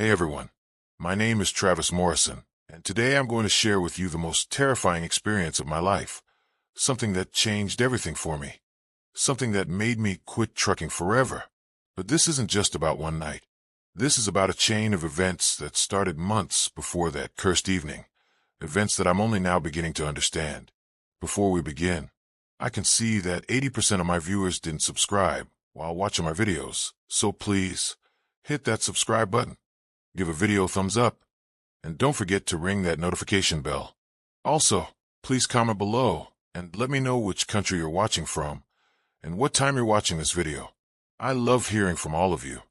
Hey everyone, my name is Travis Morrison, and today I'm going to share with you the most terrifying experience of my life. Something that changed everything for me. Something that made me quit trucking forever. But this isn't just about one night. This is about a chain of events that started months before that cursed evening. Events that I'm only now beginning to understand. Before we begin, I can see that 80% of my viewers didn't subscribe while watching my videos, so please, hit that subscribe button. Give a video a thumbs up, and don't forget to ring that notification bell. Also, please comment below and let me know which country you're watching from and what time you're watching this video. I love hearing from all of you.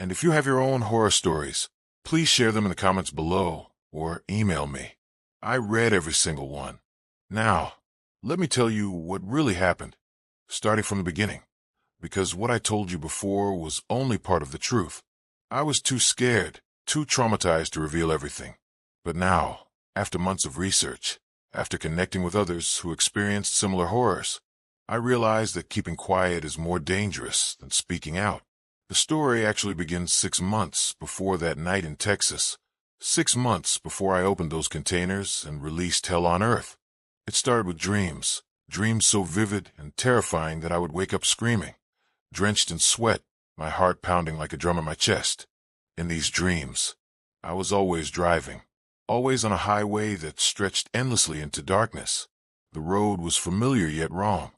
And if you have your own horror stories, please share them in the comments below or email me. I read every single one. Now, let me tell you what really happened, starting from the beginning, because what I told you before was only part of the truth. I was too scared, too traumatized to reveal everything. But now, after months of research, after connecting with others who experienced similar horrors, I realized that keeping quiet is more dangerous than speaking out. The story actually begins 6 months before that night in Texas. 6 months before I opened those containers and released hell on earth. It started with dreams. Dreams so vivid and terrifying that I would wake up screaming, drenched in sweat, my heart pounding like a drum in my chest. In these dreams, I was always driving, always on a highway that stretched endlessly into darkness. The road was familiar yet wrong,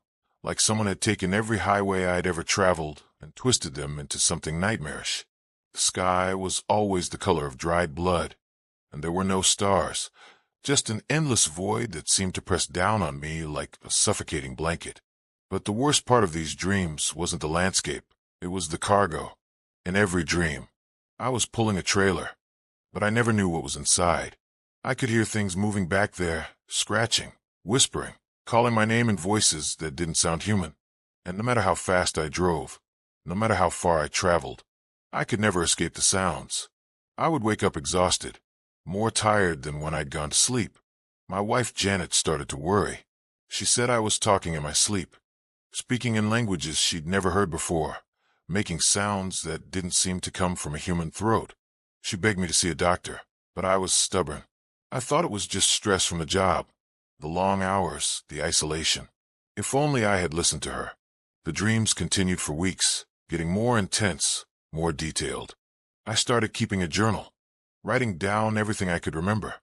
like someone had taken every highway I'd ever traveled and twisted them into something nightmarish. The sky was always the color of dried blood, and there were no stars, just an endless void that seemed to press down on me like a suffocating blanket. But the worst part of these dreams wasn't the landscape, it was the cargo. In every dream, I was pulling a trailer, but I never knew what was inside. I could hear things moving back there, scratching, whispering, calling my name in voices that didn't sound human. And no matter how fast I drove, no matter how far I traveled, I could never escape the sounds. I would wake up exhausted, more tired than when I'd gone to sleep. My wife Janet started to worry. She said I was talking in my sleep, speaking in languages she'd never heard before, making sounds that didn't seem to come from a human throat. She begged me to see a doctor, but I was stubborn. I thought it was just stress from the job, the long hours, the isolation. If only I had listened to her. The dreams continued for weeks, getting more intense, more detailed. I started keeping a journal, writing down everything I could remember,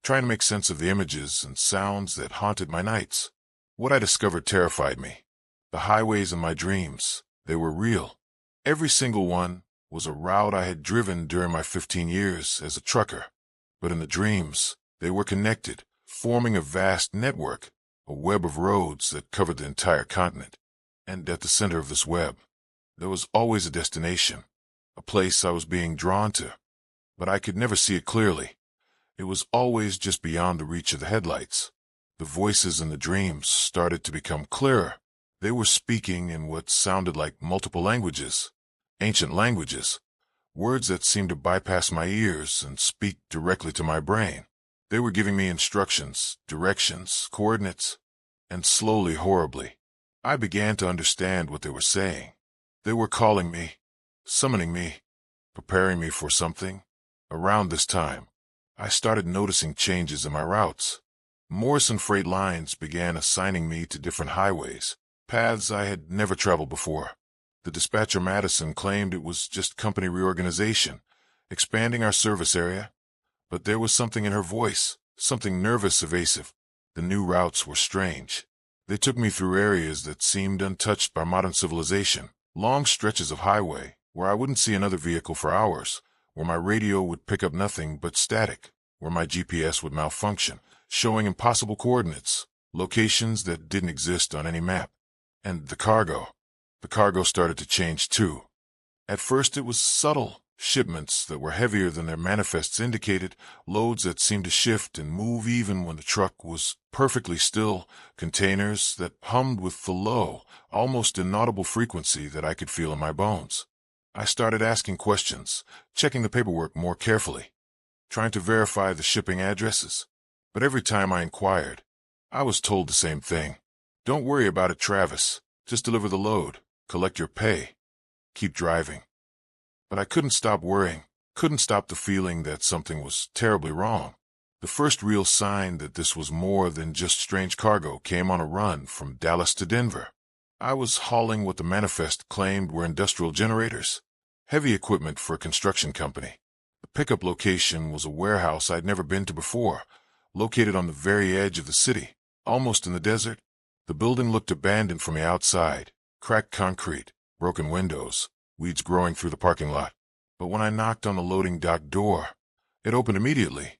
trying to make sense of the images and sounds that haunted my nights. What I discovered terrified me. The highways in my dreams, they were real. Every single one was a route I had driven during my 15 years as a trucker. But in the dreams, they were connected, forming a vast network, a web of roads that covered the entire continent. And at the center of this web, there was always a destination, a place I was being drawn to. But I could never see it clearly. It was always just beyond the reach of the headlights. The voices in the dreams started to become clearer. They were speaking in what sounded like multiple languages, ancient languages, words that seemed to bypass my ears and speak directly to my brain. They were giving me instructions, directions, coordinates, and slowly, horribly, I began to understand what they were saying. They were calling me, summoning me, preparing me for something. Around this time, I started noticing changes in my routes. Morrison Freight Lines began assigning me to different highways, paths I had never traveled before. The dispatcher Madison claimed it was just company reorganization, expanding our service area. But there was something in her voice, something nervous, evasive. The new routes were strange. They took me through areas that seemed untouched by modern civilization, long stretches of highway where I wouldn't see another vehicle for hours, where my radio would pick up nothing but static, where my GPS would malfunction, showing impossible coordinates, locations that didn't exist on any map. And the cargo started to change too. At first it was subtle, shipments that were heavier than their manifests indicated, loads that seemed to shift and move even when the truck was perfectly still, containers that hummed with the low, almost inaudible frequency that I could feel in my bones. I started asking questions, checking the paperwork more carefully, trying to verify the shipping addresses. But every time I inquired, I was told the same thing. Don't worry about it, Travis. Just deliver the load, collect your pay, keep driving. But I couldn't stop worrying. couldn't stop the feeling that something was terribly wrong. The first real sign that this was more than just strange cargo came on a run from Dallas to Denver. I was hauling what the manifest claimed were industrial generators, heavy equipment for a construction company. The pickup location was a warehouse I'd never been to before, located on the very edge of the city, almost in the desert. The building looked abandoned from the outside, cracked concrete, broken windows, weeds growing through the parking lot. But when I knocked on the loading dock door, it opened immediately,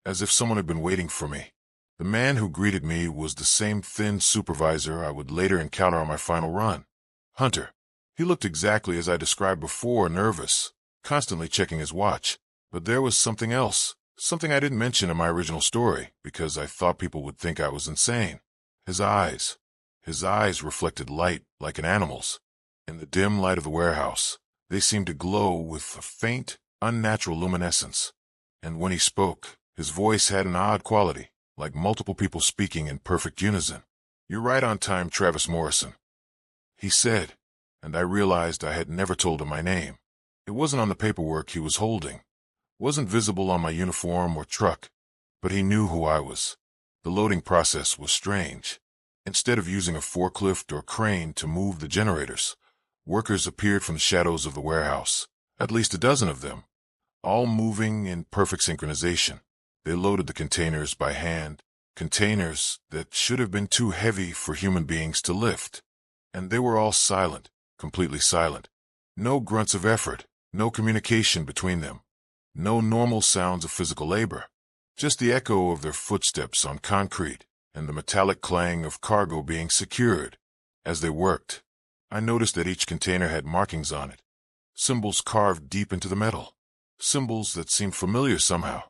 as if someone had been waiting for me. The man who greeted me was the same thin supervisor I would later encounter on my final run, Hunter. He looked exactly as I described before, nervous, constantly checking his watch. But there was something else, something I didn't mention in my original story because I thought people would think I was insane. His eyes. His eyes reflected light like an animal's. In the dim light of the warehouse, they seemed to glow with a faint, unnatural luminescence. And when he spoke, his voice had an odd quality, like multiple people speaking in perfect unison. "You're right on time, Travis Morrison," he said, and I realized I had never told him my name. It wasn't on the paperwork he was holding, wasn't visible on my uniform or truck, but he knew who I was. The loading process was strange. Instead of using a forklift or crane to move the generators, workers appeared from the shadows of the warehouse, at least a dozen of them, all moving in perfect synchronization. They loaded the containers by hand, containers that should have been too heavy for human beings to lift. And they were all silent, completely silent. No grunts of effort, no communication between them, no normal sounds of physical labor, just the echo of their footsteps on concrete and the metallic clang of cargo being secured. As they worked, I noticed that each container had markings on it, symbols carved deep into the metal, symbols that seemed familiar somehow,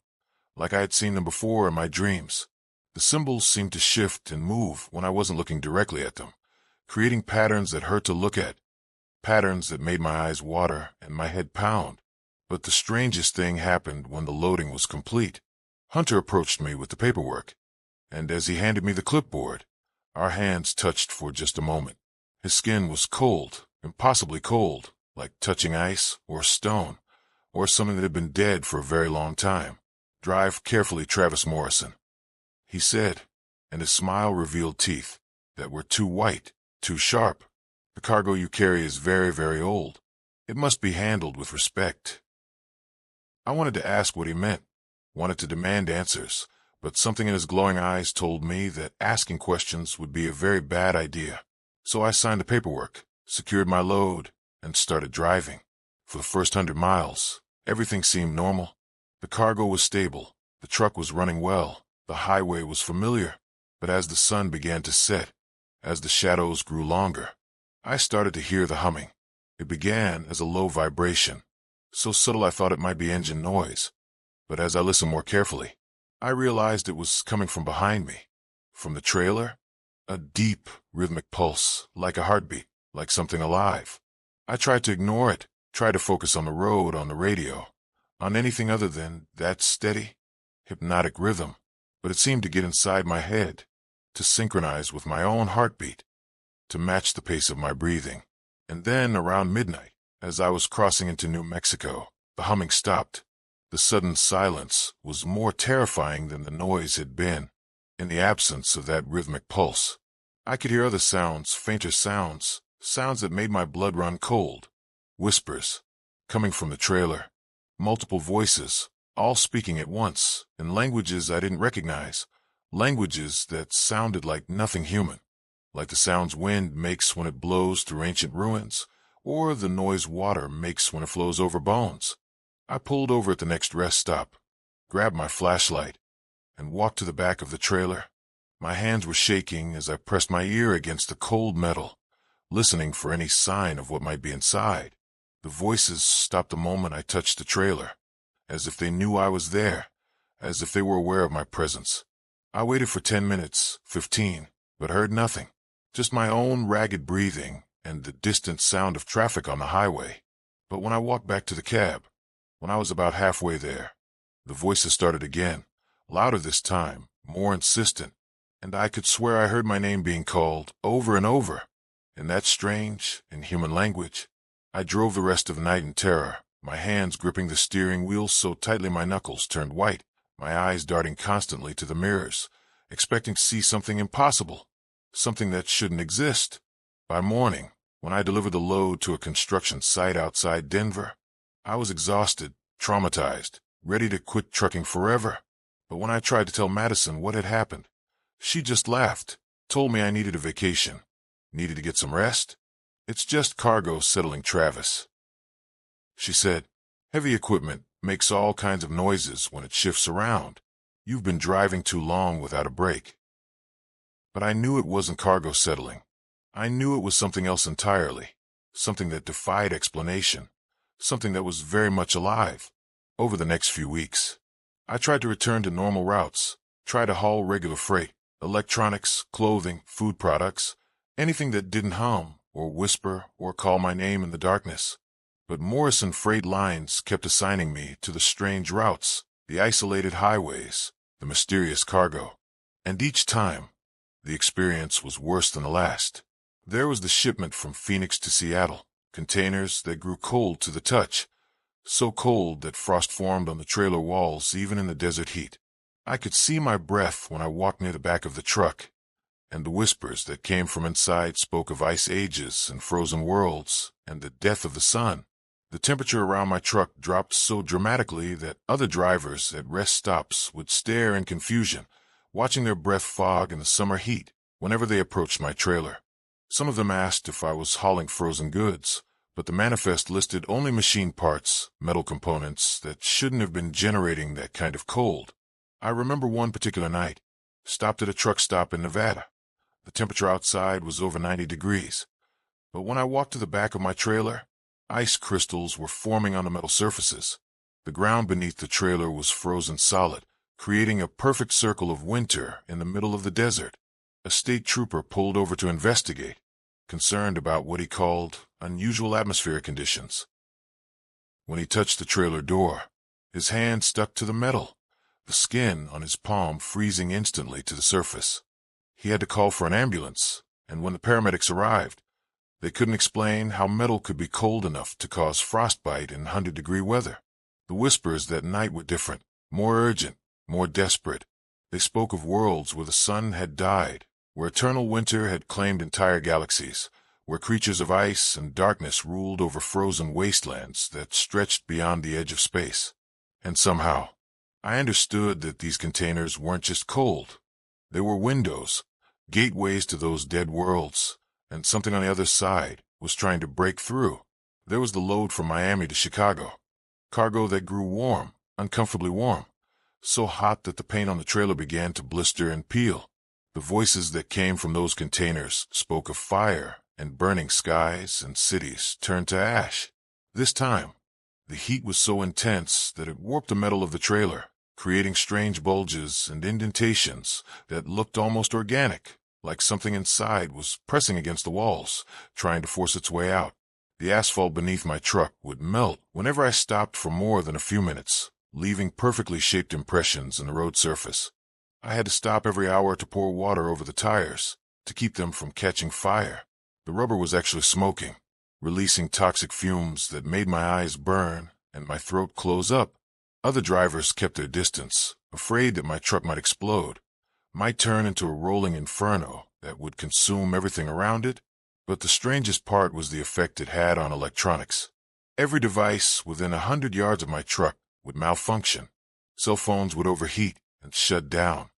like I had seen them before in my dreams. The symbols seemed to shift and move when I wasn't looking directly at them, creating patterns that hurt to look at, patterns that made my eyes water and my head pound. But the strangest thing happened when the loading was complete. Hunter approached me with the paperwork, and as he handed me the clipboard, our hands touched for just a moment. His skin was cold, impossibly cold, like touching ice or stone, or something that had been dead for a very long time. "Drive carefully, Travis Morrison," he said, and his smile revealed teeth that were too white, too sharp. "The cargo you carry is very, very old. It must be handled with respect." I wanted to ask what he meant, wanted to demand answers, but something in his glowing eyes told me that asking questions would be a very bad idea. So I signed the paperwork, secured my load, and started driving. For the first 100 miles, everything seemed normal. The cargo was stable, the truck was running well, the highway was familiar. But as the sun began to set, as the shadows grew longer, I started to hear the humming. It began as a low vibration, so subtle I thought it might be engine noise. But as I listened more carefully, I realized it was coming from behind me, from the trailer, a deep, rhythmic pulse, like a heartbeat, like something alive. I tried to ignore it, tried to focus on the road, on the radio, on anything other than that steady, hypnotic rhythm, but it seemed to get inside my head, to synchronize with my own heartbeat, to match the pace of my breathing. And then, around midnight, as I was crossing into New Mexico, the humming stopped. The sudden silence was more terrifying than the noise had been. In the absence of that rhythmic pulse, I could hear other sounds, fainter sounds, sounds that made my blood run cold. Whispers, coming from the trailer. Multiple voices, all speaking at once, in languages I didn't recognize, languages that sounded like nothing human, like the sounds wind makes when it blows through ancient ruins, or the noise water makes when it flows over bones. I pulled over at the next rest stop, grabbed my flashlight, and walked to the back of the trailer. My hands were shaking as I pressed my ear against the cold metal, listening for any sign of what might be inside. The voices stopped the moment I touched the trailer, as if they knew I was there, as if they were aware of my presence. I waited for 10 minutes, 15, but heard nothing, just my own ragged breathing and the distant sound of traffic on the highway. But when I walked back to the cab, when I was about halfway there, the voices started again, louder this time, more insistent, and I could swear I heard my name being called over and over, in that strange, inhuman language. I drove the rest of the night in terror, my hands gripping the steering wheel so tightly my knuckles turned white, my eyes darting constantly to the mirrors, expecting to see something impossible, something that shouldn't exist. By morning, when I delivered the load to a construction site outside Denver, I was exhausted, traumatized, ready to quit trucking forever. But when I tried to tell Madison what had happened, she just laughed, told me I needed a vacation, needed to get some rest. It's just cargo settling, Travis. She said, heavy equipment makes all kinds of noises when it shifts around. You've been driving too long without a break. But I knew it wasn't cargo settling. I knew it was something else entirely, something that defied explanation, something that was very much alive. Over the next few weeks, I tried to return to normal routes, try to haul regular freight, electronics, clothing, food products, anything that didn't hum or whisper or call my name in the darkness. But Morrison Freight Lines kept assigning me to the strange routes, the isolated highways, the mysterious cargo. And each time, the experience was worse than the last. There was the shipment from Phoenix to Seattle, containers that grew cold to the touch, so cold that frost formed on the trailer walls even in the desert heat. I could see my breath when I walked near the back of the truck, and the whispers that came from inside spoke of ice ages and frozen worlds and the death of the sun. The temperature around my truck dropped so dramatically that other drivers at rest stops would stare in confusion, watching their breath fog in the summer heat whenever they approached my trailer. Some of them asked if I was hauling frozen goods, but the manifest listed only machine parts, metal components that shouldn't have been generating that kind of cold. I remember one particular night, stopped at a truck stop in Nevada. The temperature outside was over 90 degrees, but when I walked to the back of my trailer, ice crystals were forming on the metal surfaces. The ground beneath the trailer was frozen solid, creating a perfect circle of winter in the middle of the desert. A state trooper pulled over to investigate, concerned about what he called unusual atmospheric conditions. When he touched the trailer door, his hand stuck to the metal, the skin on his palm freezing instantly to the surface. He had to call for an ambulance, and when the paramedics arrived, they couldn't explain how metal could be cold enough to cause frostbite in 100-degree weather. The whispers that night were different, more urgent, more desperate. They spoke of worlds where the sun had died, where eternal winter had claimed entire galaxies, where creatures of ice and darkness ruled over frozen wastelands that stretched beyond the edge of space. And somehow, I understood that these containers weren't just cold. They were windows, gateways to those dead worlds, and something on the other side was trying to break through. There was the load from Miami to Chicago, cargo that grew warm, uncomfortably warm, so hot that the paint on the trailer began to blister and peel. The voices that came from those containers spoke of fire and burning skies and cities turned to ash. This time, the heat was so intense that it warped the metal of the trailer, creating strange bulges and indentations that looked almost organic, like something inside was pressing against the walls, trying to force its way out. The asphalt beneath my truck would melt whenever I stopped for more than a few minutes, leaving perfectly shaped impressions in the road surface. I had to stop every hour to pour water over the tires, to keep them from catching fire. The rubber was actually smoking, releasing toxic fumes that made my eyes burn and my throat close up. Other drivers kept their distance, afraid that my truck might explode, might turn into a rolling inferno that would consume everything around it. But the strangest part was the effect it had on electronics. Every device within 100 yards of my truck would malfunction. Cell phones would overheat and shut down.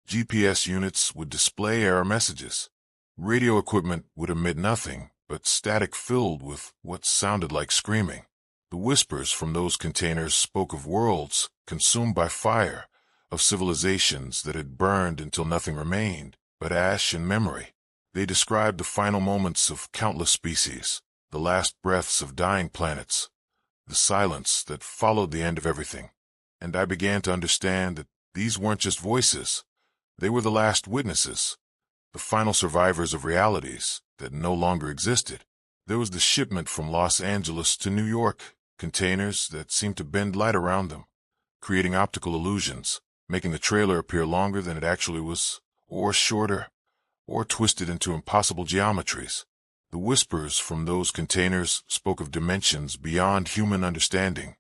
GPS units would display error messages. Radio equipment would emit nothing but static filled with what sounded like screaming. The whispers from those containers spoke of worlds consumed by fire, of civilizations that had burned until nothing remained but ash and memory. They described the final moments of countless species, the last breaths of dying planets, the silence that followed the end of everything. And I began to understand that these weren't just voices. They were the last witnesses, the final survivors of realities that no longer existed. There was the shipment from Los Angeles to New York, containers that seemed to bend light around them, creating optical illusions, making the trailer appear longer than it actually was, or shorter, or twisted into impossible geometries. The whispers from those containers spoke of dimensions beyond human understanding,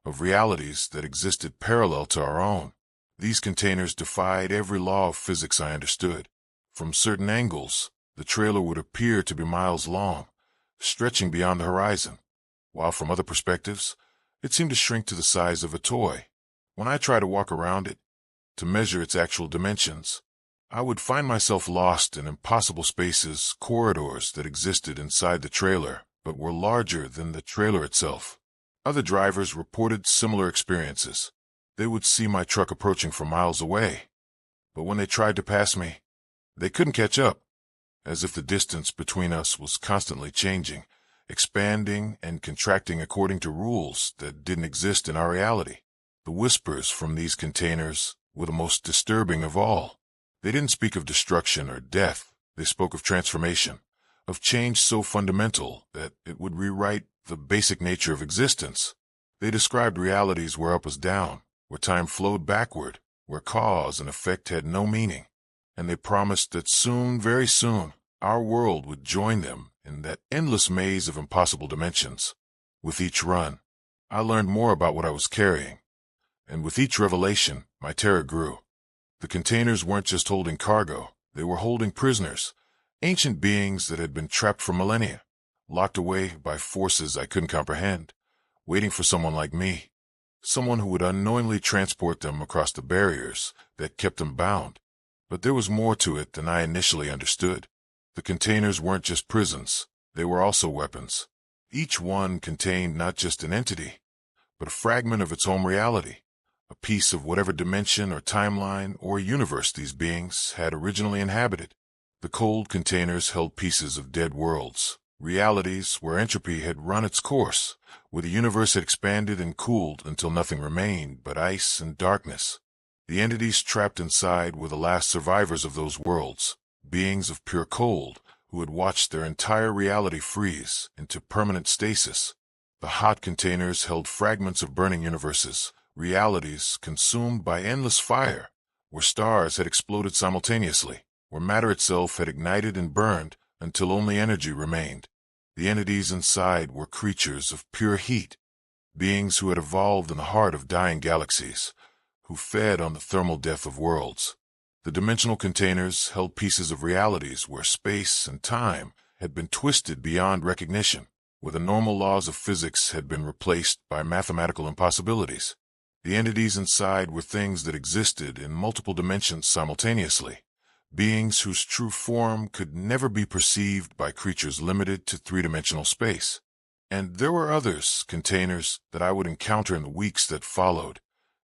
of realities that existed parallel to our own. These containers defied every law of physics I understood. From certain angles, the trailer would appear to be miles long, stretching beyond the horizon, while from other perspectives, it seemed to shrink to the size of a toy. When I tried to walk around it, to measure its actual dimensions, I would find myself lost in impossible spaces, corridors that existed inside the trailer, but were larger than the trailer itself. Other drivers reported similar experiences. They would see my truck approaching from miles away, but when they tried to pass me, they couldn't catch up, as if the distance between us was constantly changing, expanding and contracting according to rules that didn't exist in our reality. The whispers from these containers were the most disturbing of all. They didn't speak of destruction or death. They spoke of transformation, of change so fundamental that it would rewrite the basic nature of existence. They described realities where up was down, where time flowed backward, where cause and effect had no meaning. And they promised that soon, very soon, our world would join them in that endless maze of impossible dimensions. With each run, I learned more about what I was carrying, and with each revelation, my terror grew. The containers weren't just holding cargo, they were holding prisoners, ancient beings that had been trapped for millennia, locked away by forces I couldn't comprehend, waiting for someone like me, someone who would unknowingly transport them across the barriers that kept them bound. But there was more to it than I initially understood. The containers weren't just prisons, they were also weapons. Each one contained not just an entity, but a fragment of its own reality, a piece of whatever dimension or timeline or universe these beings had originally inhabited. The cold containers held pieces of dead worlds, realities where entropy had run its course, where the universe had expanded and cooled until nothing remained but ice and darkness. The entities trapped inside were the last survivors of those worlds, beings of pure cold who had watched their entire reality freeze into permanent stasis. The hot containers held fragments of burning universes, realities consumed by endless fire, where stars had exploded simultaneously, where matter itself had ignited and burned until only energy remained. The entities inside were creatures of pure heat, beings who had evolved in the heart of dying galaxies, who fed on the thermal death of worlds. The dimensional containers held pieces of realities where space and time had been twisted beyond recognition, where the normal laws of physics had been replaced by mathematical impossibilities. The entities inside were things that existed in multiple dimensions simultaneously, beings whose true form could never be perceived by creatures limited to three-dimensional space. And there were others, containers, that I would encounter in the weeks that followed,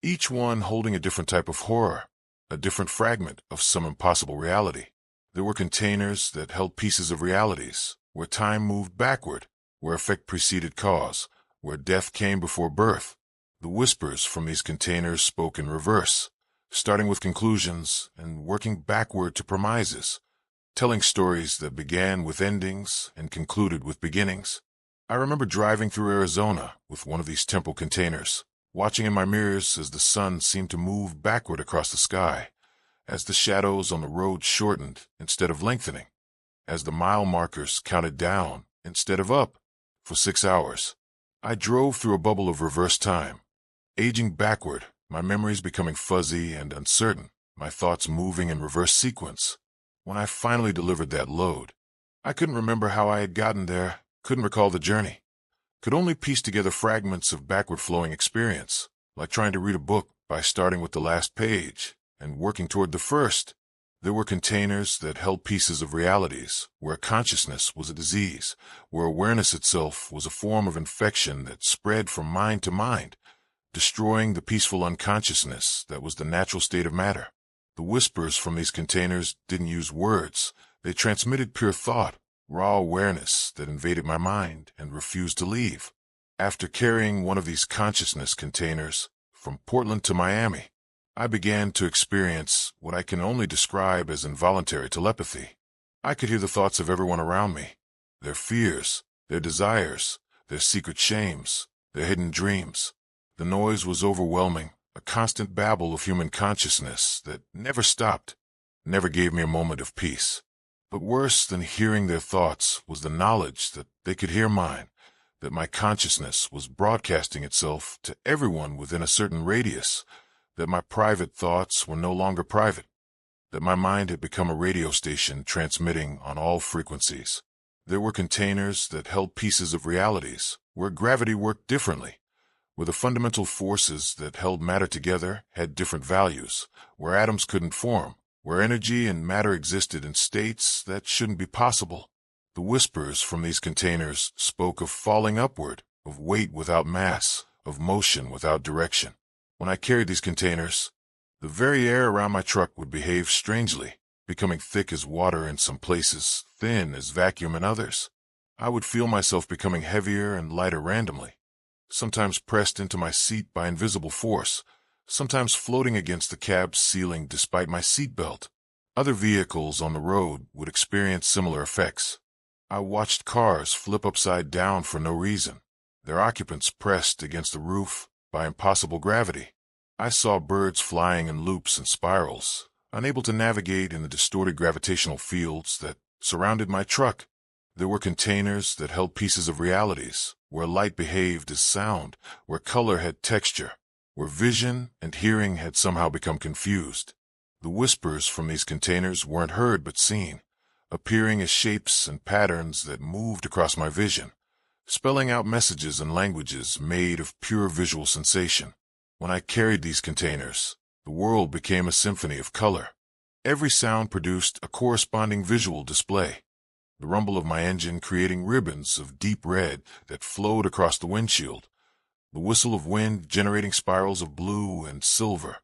each one holding a different type of horror, a different fragment of some impossible reality. There were containers that held pieces of realities, where time moved backward, where effect preceded cause, where death came before birth. The whispers from these containers spoke in reverse, starting with conclusions and working backward to premises, telling stories that began with endings and concluded with beginnings. I remember driving through Arizona with one of these temple containers, watching in my mirrors as the sun seemed to move backward across the sky, as the shadows on the road shortened instead of lengthening, as the mile markers counted down instead of up. For 6 hours, I drove through a bubble of reverse time, aging backward, my memories becoming fuzzy and uncertain, my thoughts moving in reverse sequence. When I finally delivered that load, I couldn't remember how I had gotten there, couldn't recall the journey, could only piece together fragments of backward-flowing experience, like trying to read a book by starting with the last page and working toward the first. There were containers that held pieces of realities, where consciousness was a disease, where awareness itself was a form of infection that spread from mind to mind, destroying the peaceful unconsciousness that was the natural state of matter. The whispers from these containers didn't use words. They transmitted pure thought, raw awareness that invaded my mind and refused to leave. After carrying one of these consciousness containers from Portland to Miami, I began to experience what I can only describe as involuntary telepathy. I could hear the thoughts of everyone around me, their fears, their desires, their secret shames, their hidden dreams. The noise was overwhelming, a constant babble of human consciousness that never stopped, never gave me a moment of peace. But worse than hearing their thoughts was the knowledge that they could hear mine, that my consciousness was broadcasting itself to everyone within a certain radius, that my private thoughts were no longer private, that my mind had become a radio station transmitting on all frequencies. There were containers that held pieces of realities, where gravity worked differently, where the fundamental forces that held matter together had different values, where atoms couldn't form, where energy and matter existed in states that shouldn't be possible. The whispers from these containers spoke of falling upward, of weight without mass, of motion without direction. When I carried these containers, the very air around my truck would behave strangely, becoming thick as water in some places, thin as vacuum in others. I would feel myself becoming heavier and lighter randomly, sometimes pressed into my seat by invisible force, sometimes floating against the cab's ceiling despite my seatbelt. Other vehicles on the road would experience similar effects. I watched cars flip upside down for no reason, their occupants pressed against the roof by impossible gravity. I saw birds flying in loops and spirals, unable to navigate in the distorted gravitational fields that surrounded my truck. There were containers that held pieces of realities, where light behaved as sound, where color had texture, where vision and hearing had somehow become confused. The whispers from these containers weren't heard but seen, appearing as shapes and patterns that moved across my vision, spelling out messages and languages made of pure visual sensation. When I carried these containers, the world became a symphony of color. Every sound produced a corresponding visual display. The rumble of my engine creating ribbons of deep red that flowed across the windshield, the whistle of wind generating spirals of blue and silver,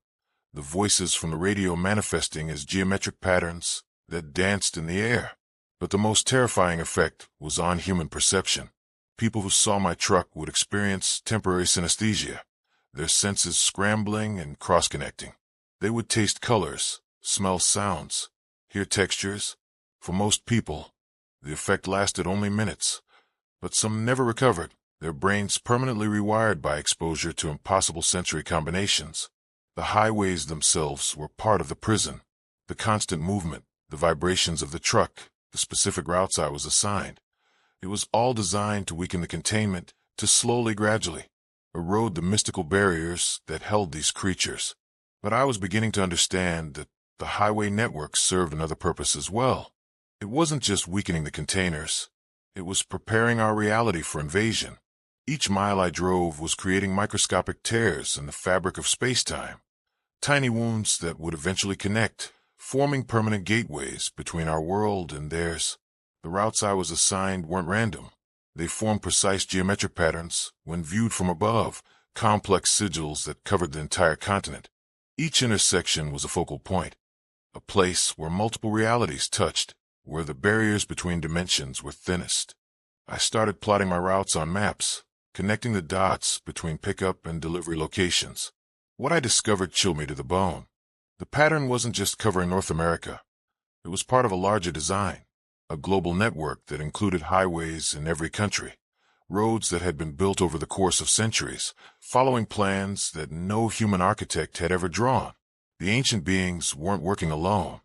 the voices from the radio manifesting as geometric patterns that danced in the air. But the most terrifying effect was on human perception. People who saw my truck would experience temporary synesthesia, their senses scrambling and cross-connecting. They would taste colors, smell sounds, hear textures. For most people, the effect lasted only minutes, but some never recovered, their brains permanently rewired by exposure to impossible sensory combinations. The highways themselves were part of the prison. The constant movement, the vibrations of the truck, the specific routes I was assigned. It was all designed to weaken the containment, to slowly, gradually erode the mystical barriers that held these creatures. But I was beginning to understand that the highway network served another purpose as well. It wasn't just weakening the containers. It was preparing our reality for invasion. Each mile I drove was creating microscopic tears in the fabric of space-time, tiny wounds that would eventually connect, forming permanent gateways between our world and theirs. The routes I was assigned weren't random. They formed precise geometric patterns when viewed from above, complex sigils that covered the entire continent. Each intersection was a focal point, a place where multiple realities touched, where the barriers between dimensions were thinnest. I started plotting my routes on maps, connecting the dots between pickup and delivery locations. What I discovered chilled me to the bone. The pattern wasn't just covering North America. It was part of a larger design, a global network that included highways in every country, roads that had been built over the course of centuries, following plans that no human architect had ever drawn. The ancient beings weren't working alone.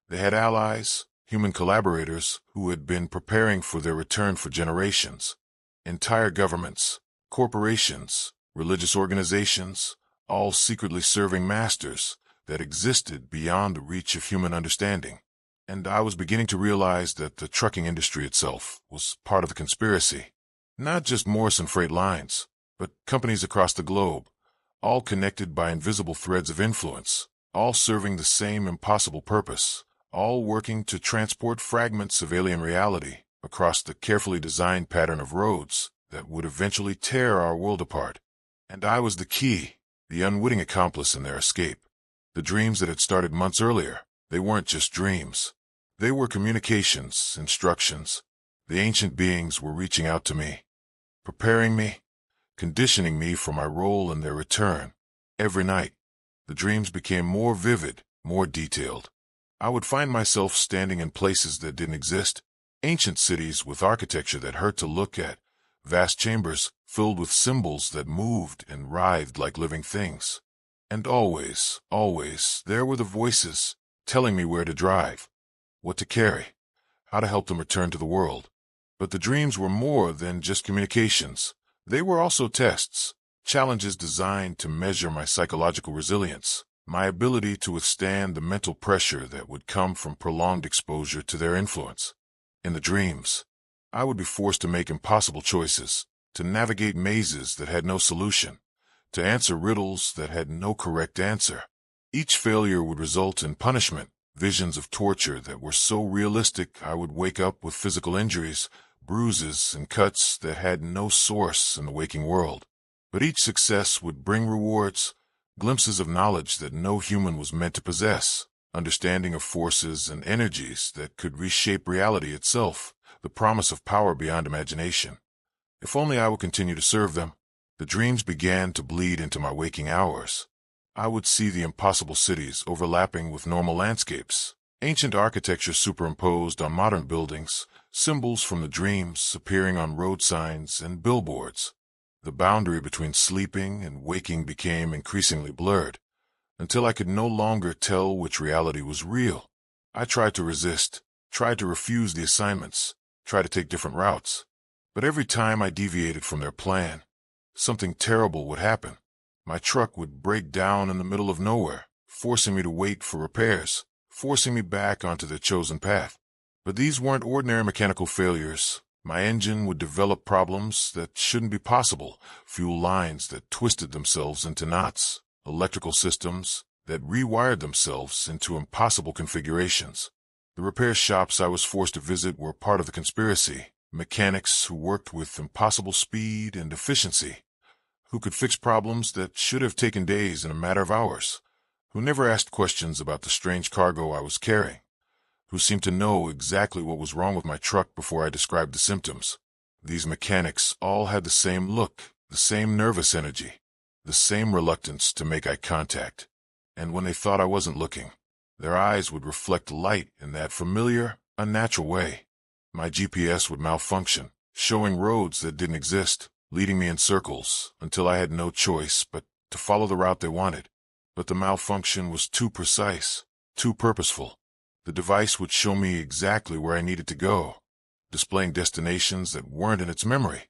They had allies, human collaborators who had been preparing for their return for generations. Entire governments, corporations, religious organizations, all secretly serving masters that existed beyond the reach of human understanding. And I was beginning to realize that the trucking industry itself was part of the conspiracy. Not just Morrison Freight Lines, but companies across the globe, all connected by invisible threads of influence, all serving the same impossible purpose, all working to transport fragments of alien reality across the carefully designed pattern of roads that would eventually tear our world apart. And I was the key, the unwitting accomplice in their escape. The dreams that had started months earlier, they weren't just dreams. They were communications, instructions. The ancient beings were reaching out to me, preparing me, conditioning me for my role in their return. Every night, the dreams became more vivid, more detailed. I would find myself standing in places that didn't exist, ancient cities with architecture that hurt to look at, vast chambers filled with symbols that moved and writhed like living things. And always, there were the voices telling me where to drive, what to carry, how to help them return to the world. But the dreams were more than just communications. They were also tests, challenges designed to measure my psychological resilience, my ability to withstand the mental pressure that would come from prolonged exposure to their influence. In the dreams, I would be forced to make impossible choices, to navigate mazes that had no solution, to answer riddles that had no correct answer. Each failure would result in punishment, visions of torture that were so realistic I would wake up with physical injuries, bruises and cuts that had no source in the waking world. But each success would bring rewards, glimpses of knowledge that no human was meant to possess, understanding of forces and energies that could reshape reality itself, the promise of power beyond imagination. If only I would continue to serve them. The dreams began to bleed into my waking hours. I would see the impossible cities overlapping with normal landscapes, ancient architecture superimposed on modern buildings, symbols from the dreams appearing on road signs and billboards. The boundary between sleeping and waking became increasingly blurred, until I could no longer tell which reality was real. I tried to resist, tried to refuse the assignments, tried to take different routes. But every time I deviated from their plan, something terrible would happen. My truck would break down in the middle of nowhere, forcing me to wait for repairs, forcing me back onto the chosen path. But these weren't ordinary mechanical failures. My engine would develop problems that shouldn't be possible, fuel lines that twisted themselves into knots, electrical systems that rewired themselves into impossible configurations. The repair shops I was forced to visit were part of the conspiracy, mechanics who worked with impossible speed and efficiency, who could fix problems that should have taken days in a matter of hours, who never asked questions about the strange cargo I was carrying, who seemed to know exactly what was wrong with my truck before I described the symptoms. These mechanics all had the same look, the same nervous energy, the same reluctance to make eye contact. And when they thought I wasn't looking, their eyes would reflect light in that familiar, unnatural way. My GPS would malfunction, showing roads that didn't exist, leading me in circles until I had no choice but to follow the route they wanted. But the malfunction was too precise, too purposeful. The device would show me exactly where I needed to go, displaying destinations that weren't in its memory,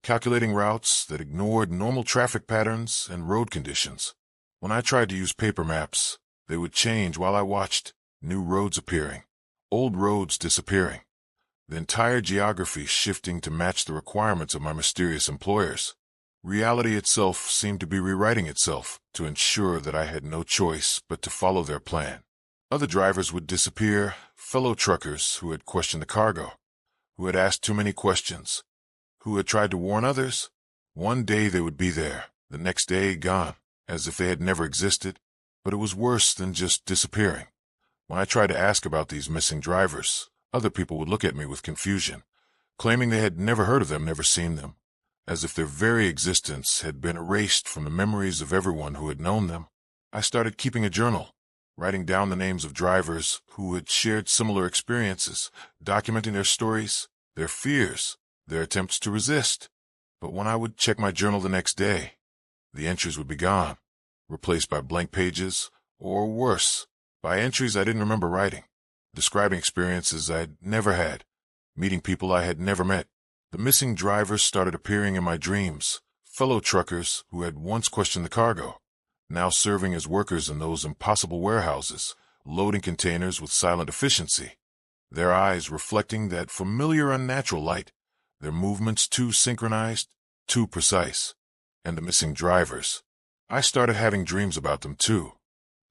calculating routes that ignored normal traffic patterns and road conditions. When I tried to use paper maps, they would change while I watched, new roads appearing, old roads disappearing, the entire geography shifting to match the requirements of my mysterious employers. Reality itself seemed to be rewriting itself to ensure that I had no choice but to follow their plan. Other drivers would disappear, fellow truckers who had questioned the cargo, who had asked too many questions, who had tried to warn others. One day they would be there, the next day gone, as if they had never existed. But it was worse than just disappearing. When I tried to ask about these missing drivers, other people would look at me with confusion, claiming they had never heard of them, never seen them, as if their very existence had been erased from the memories of everyone who had known them. I started keeping a journal, writing down the names of drivers who had shared similar experiences, documenting their stories, their fears, their attempts to resist. But when I would check my journal the next day, the entries would be gone, replaced by blank pages, or worse, by entries I didn't remember writing, describing experiences I'd never had, meeting people I had never met. The missing drivers started appearing in my dreams, fellow truckers who had once questioned the cargo, now serving as workers in those impossible warehouses, loading containers with silent efficiency, their eyes reflecting that familiar unnatural light, their movements too synchronized, too precise. And the missing drivers. I started having dreams about them too.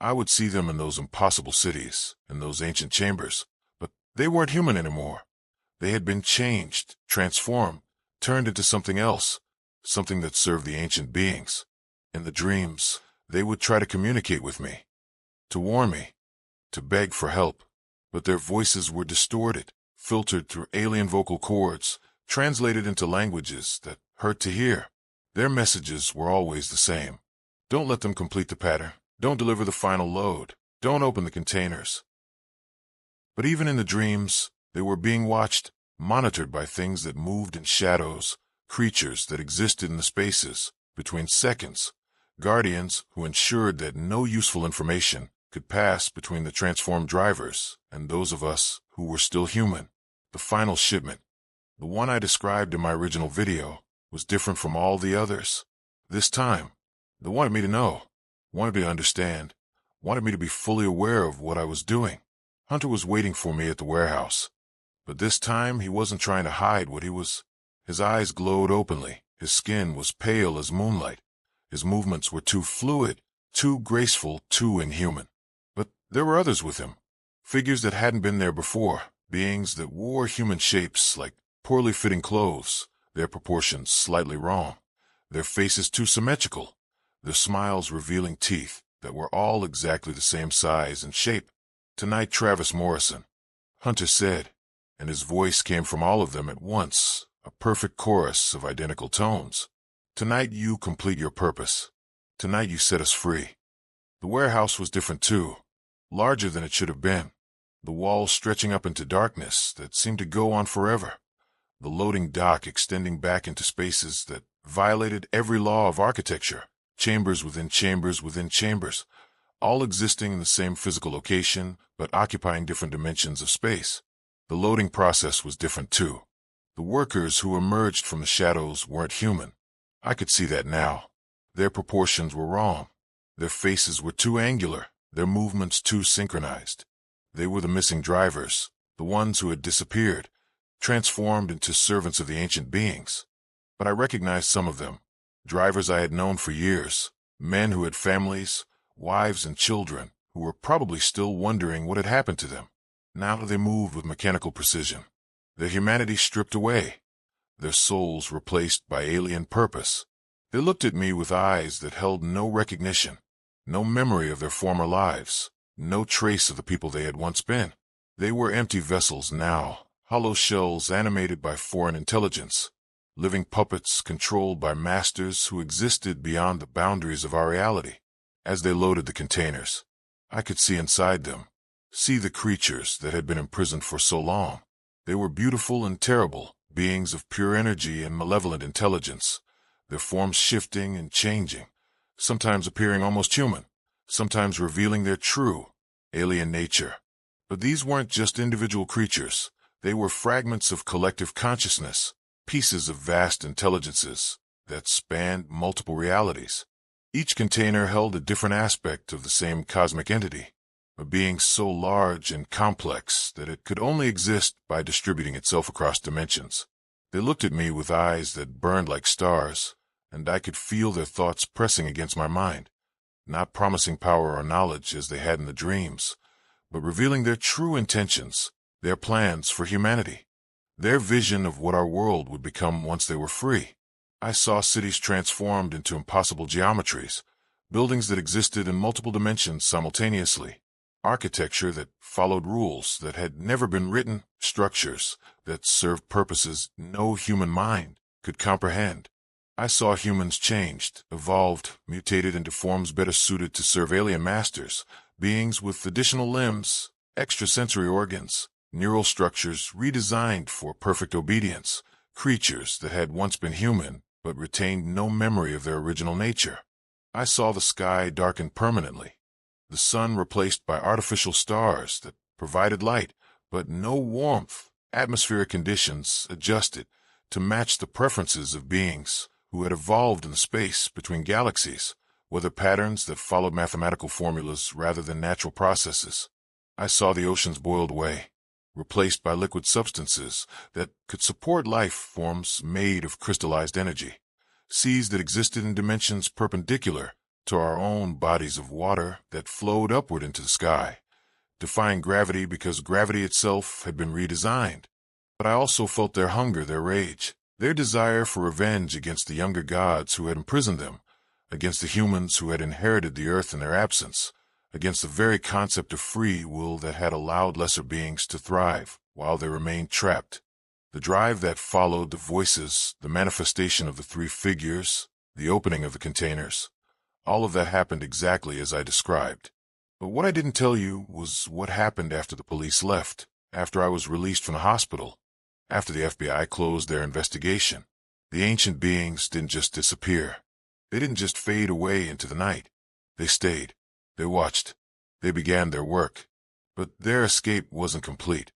I would see them in those impossible cities, in those ancient chambers, but they weren't human anymore. They had been changed, transformed, turned into something else, something that served the ancient beings. In the dreams, they would try to communicate with me, to warn me, to beg for help, but their voices were distorted, filtered through alien vocal cords, translated into languages that hurt to hear. Their messages were always the same. Don't let them complete the pattern. Don't deliver the final load. Don't open the containers. But even in the dreams, they were being watched, monitored by things that moved in shadows, creatures that existed in the spaces between seconds, guardians who ensured that no useful information could pass between the transformed drivers and those of us who were still human. The final shipment, the one I described in my original video, was different from all the others. This time, they wanted me to know, wanted me to understand, wanted me to be fully aware of what I was doing. Hunter was waiting for me at the warehouse. But this time, he wasn't trying to hide what he was. His eyes glowed openly. His skin was pale as moonlight. His movements were too fluid, too graceful, too inhuman. But there were others with him. Figures that hadn't been there before. Beings that wore human shapes like poorly fitting clothes, their proportions slightly wrong, their faces too symmetrical, their smiles revealing teeth that were all exactly the same size and shape. "Tonight, Travis Morrison," Hunter said, and his voice came from all of them at once, a perfect chorus of identical tones. "Tonight you complete your purpose. Tonight you set us free." The warehouse was different too, larger than it should have been. The walls stretching up into darkness that seemed to go on forever. The loading dock extending back into spaces that violated every law of architecture, chambers within chambers within chambers, all existing in the same physical location but occupying different dimensions of space. The loading process was different too. The workers who emerged from the shadows weren't human. I could see that now. Their proportions were wrong. Their faces were too angular, their movements too synchronized. They were the missing drivers, the ones who had disappeared, transformed into servants of the ancient beings. But I recognized some of them, drivers I had known for years, men who had families, wives and children, who were probably still wondering what had happened to them. Now they moved with mechanical precision, their humanity stripped away, their souls replaced by alien purpose. They looked at me with eyes that held no recognition, no memory of their former lives, no trace of the people they had once been. They were empty vessels now, hollow shells animated by foreign intelligence, living puppets controlled by masters who existed beyond the boundaries of our reality. As they loaded the containers, I could see inside them, see the creatures that had been imprisoned for so long. They were beautiful and terrible, beings of pure energy and malevolent intelligence, their forms shifting and changing, sometimes appearing almost human, sometimes revealing their true, alien nature. But these weren't just individual creatures. They were fragments of collective consciousness, pieces of vast intelligences that spanned multiple realities. Each container held a different aspect of the same cosmic entity, a being so large and complex that it could only exist by distributing itself across dimensions. They looked at me with eyes that burned like stars, and I could feel their thoughts pressing against my mind, not promising power or knowledge as they had in the dreams, but revealing their true intentions, their plans for humanity, their vision of what our world would become once they were free. I saw cities transformed into impossible geometries, buildings that existed in multiple dimensions simultaneously, architecture that followed rules that had never been written, structures that served purposes no human mind could comprehend. I saw humans changed, evolved, mutated into forms better suited to serve alien masters, beings with additional limbs, extrasensory organs, neural structures redesigned for perfect obedience, creatures that had once been human but retained no memory of their original nature. I saw the sky darkened permanently, the sun replaced by artificial stars that provided light, but no warmth. Atmospheric conditions adjusted to match the preferences of beings who had evolved in the space between galaxies, weather patterns that followed mathematical formulas rather than natural processes. I saw the oceans boiled away, replaced by liquid substances that could support life forms made of crystallized energy, seas that existed in dimensions perpendicular to our own bodies of water that flowed upward into the sky, defying gravity because gravity itself had been redesigned. But I also felt their hunger, their rage, their desire for revenge against the younger gods who had imprisoned them, against the humans who had inherited the earth in their absence, against the very concept of free will that had allowed lesser beings to thrive while they remained trapped. The drive that followed the voices, the manifestation of the three figures, the opening of the containers, all of that happened exactly as I described. But what I didn't tell you was what happened after the police left, after I was released from the hospital, after the FBI closed their investigation. The ancient beings didn't just disappear. They didn't just fade away into the night. They stayed. They watched. They began their work. But their escape wasn't complete.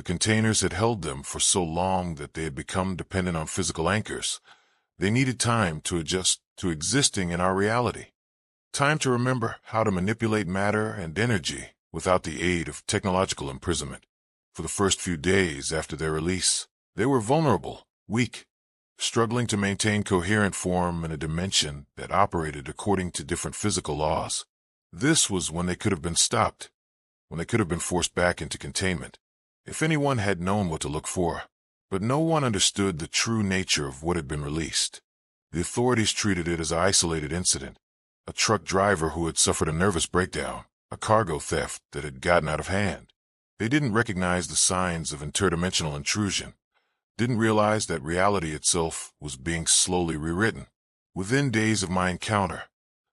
The containers had held them for so long that they had become dependent on physical anchors. They needed time to adjust to existing in our reality. Time to remember how to manipulate matter and energy without the aid of technological imprisonment. For the first few days after their release, they were vulnerable, weak, struggling to maintain coherent form in a dimension that operated according to different physical laws. This was when they could have been stopped, when they could have been forced back into containment, if anyone had known what to look for. But no one understood the true nature of what had been released. The authorities treated it as an isolated incident, a truck driver who had suffered a nervous breakdown, a cargo theft that had gotten out of hand. They didn't recognize the signs of interdimensional intrusion, didn't realize that reality itself was being slowly rewritten. Within days of my encounter,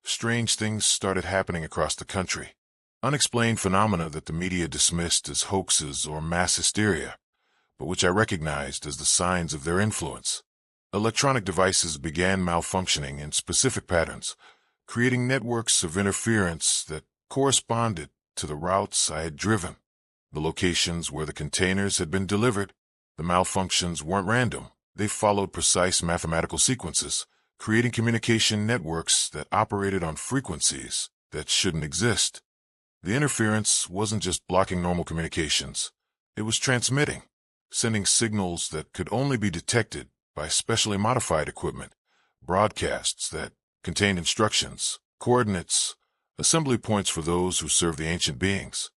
strange things started happening across the country. Unexplained phenomena that the media dismissed as hoaxes or mass hysteria, but which I recognized as the signs of their influence. Electronic devices began malfunctioning in specific patterns, creating networks of interference that corresponded to the routes I had driven, the locations where the containers had been delivered. The malfunctions weren't random. They followed precise mathematical sequences, creating communication networks that operated on frequencies that shouldn't exist. The interference wasn't just blocking normal communications. It was transmitting, sending signals that could only be detected by specially modified equipment, broadcasts that contained instructions, coordinates, assembly points for those who serve the ancient beings.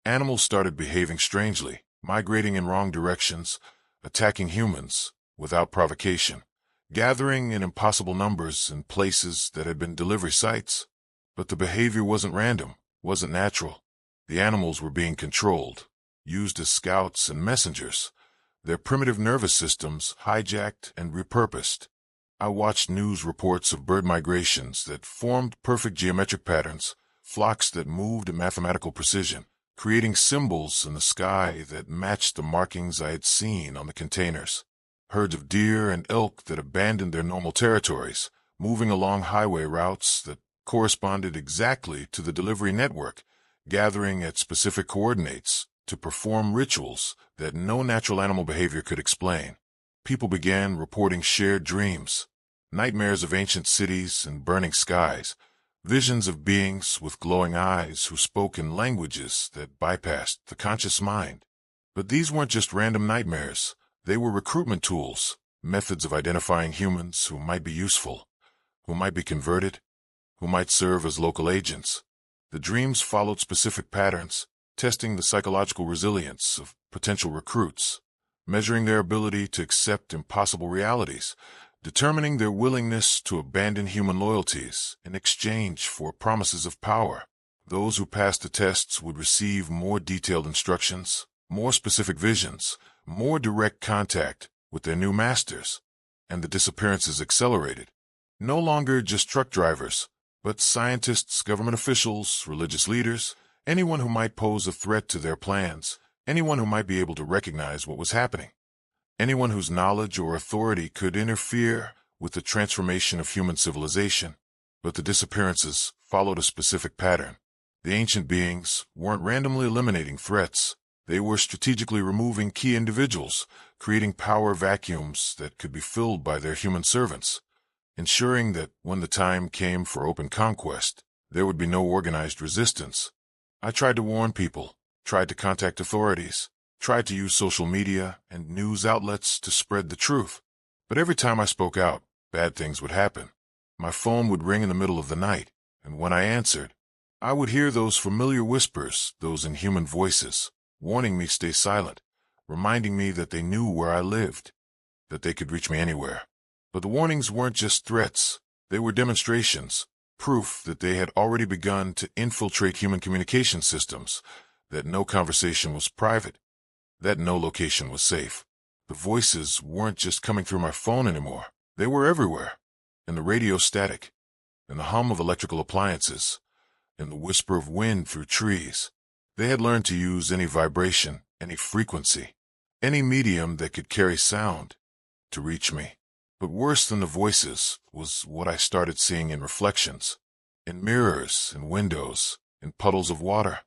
Animals started behaving strangely, migrating in wrong directions, attacking humans without provocation, gathering in impossible numbers in places that had been delivery sites. But the behavior wasn't random, wasn't natural. The animals were being controlled, used as scouts and messengers, their primitive nervous systems hijacked and repurposed. I watched news reports of bird migrations that formed perfect geometric patterns, flocks that moved at mathematical precision, creating symbols in the sky that matched the markings I had seen on the containers. Herds of deer and elk that abandoned their normal territories, moving along highway routes that corresponded exactly to the delivery network, gathering at specific coordinates to perform rituals that no natural animal behavior could explain. People began reporting shared dreams, nightmares of ancient cities and burning skies, visions of beings with glowing eyes who spoke in languages that bypassed the conscious mind. But these weren't just random nightmares. They were recruitment tools, methods of identifying humans who might be useful, who might be converted, who might serve as local agents. The dreams followed specific patterns, testing the psychological resilience of potential recruits, measuring their ability to accept impossible realities, determining their willingness to abandon human loyalties in exchange for promises of power. Those who passed the tests would receive more detailed instructions, more specific visions, more direct contact with their new masters, and the disappearances accelerated. No longer just truck drivers, but scientists, government officials, religious leaders, anyone who might pose a threat to their plans, anyone who might be able to recognize what was happening. Anyone whose knowledge or authority could interfere with the transformation of human civilization. But the disappearances followed a specific pattern. The ancient beings weren't randomly eliminating threats. They were strategically removing key individuals, creating power vacuums that could be filled by their human servants, ensuring that when the time came for open conquest, there would be no organized resistance. I tried to warn people, tried to contact authorities, tried to use social media and news outlets to spread the truth. But every time I spoke out, bad things would happen. My phone would ring in the middle of the night, and when I answered, I would hear those familiar whispers, those inhuman voices, warning me stay silent, reminding me that they knew where I lived, that they could reach me anywhere. But the warnings weren't just threats. They were demonstrations, proof that they had already begun to infiltrate human communication systems, that no conversation was private, that no location was safe. The voices weren't just coming through my phone anymore. They were everywhere, in the radio static, in the hum of electrical appliances, in the whisper of wind through trees. They had learned to use any vibration, any frequency, any medium that could carry sound to reach me. But worse than the voices was what I started seeing in reflections, in mirrors, in windows, in puddles of water.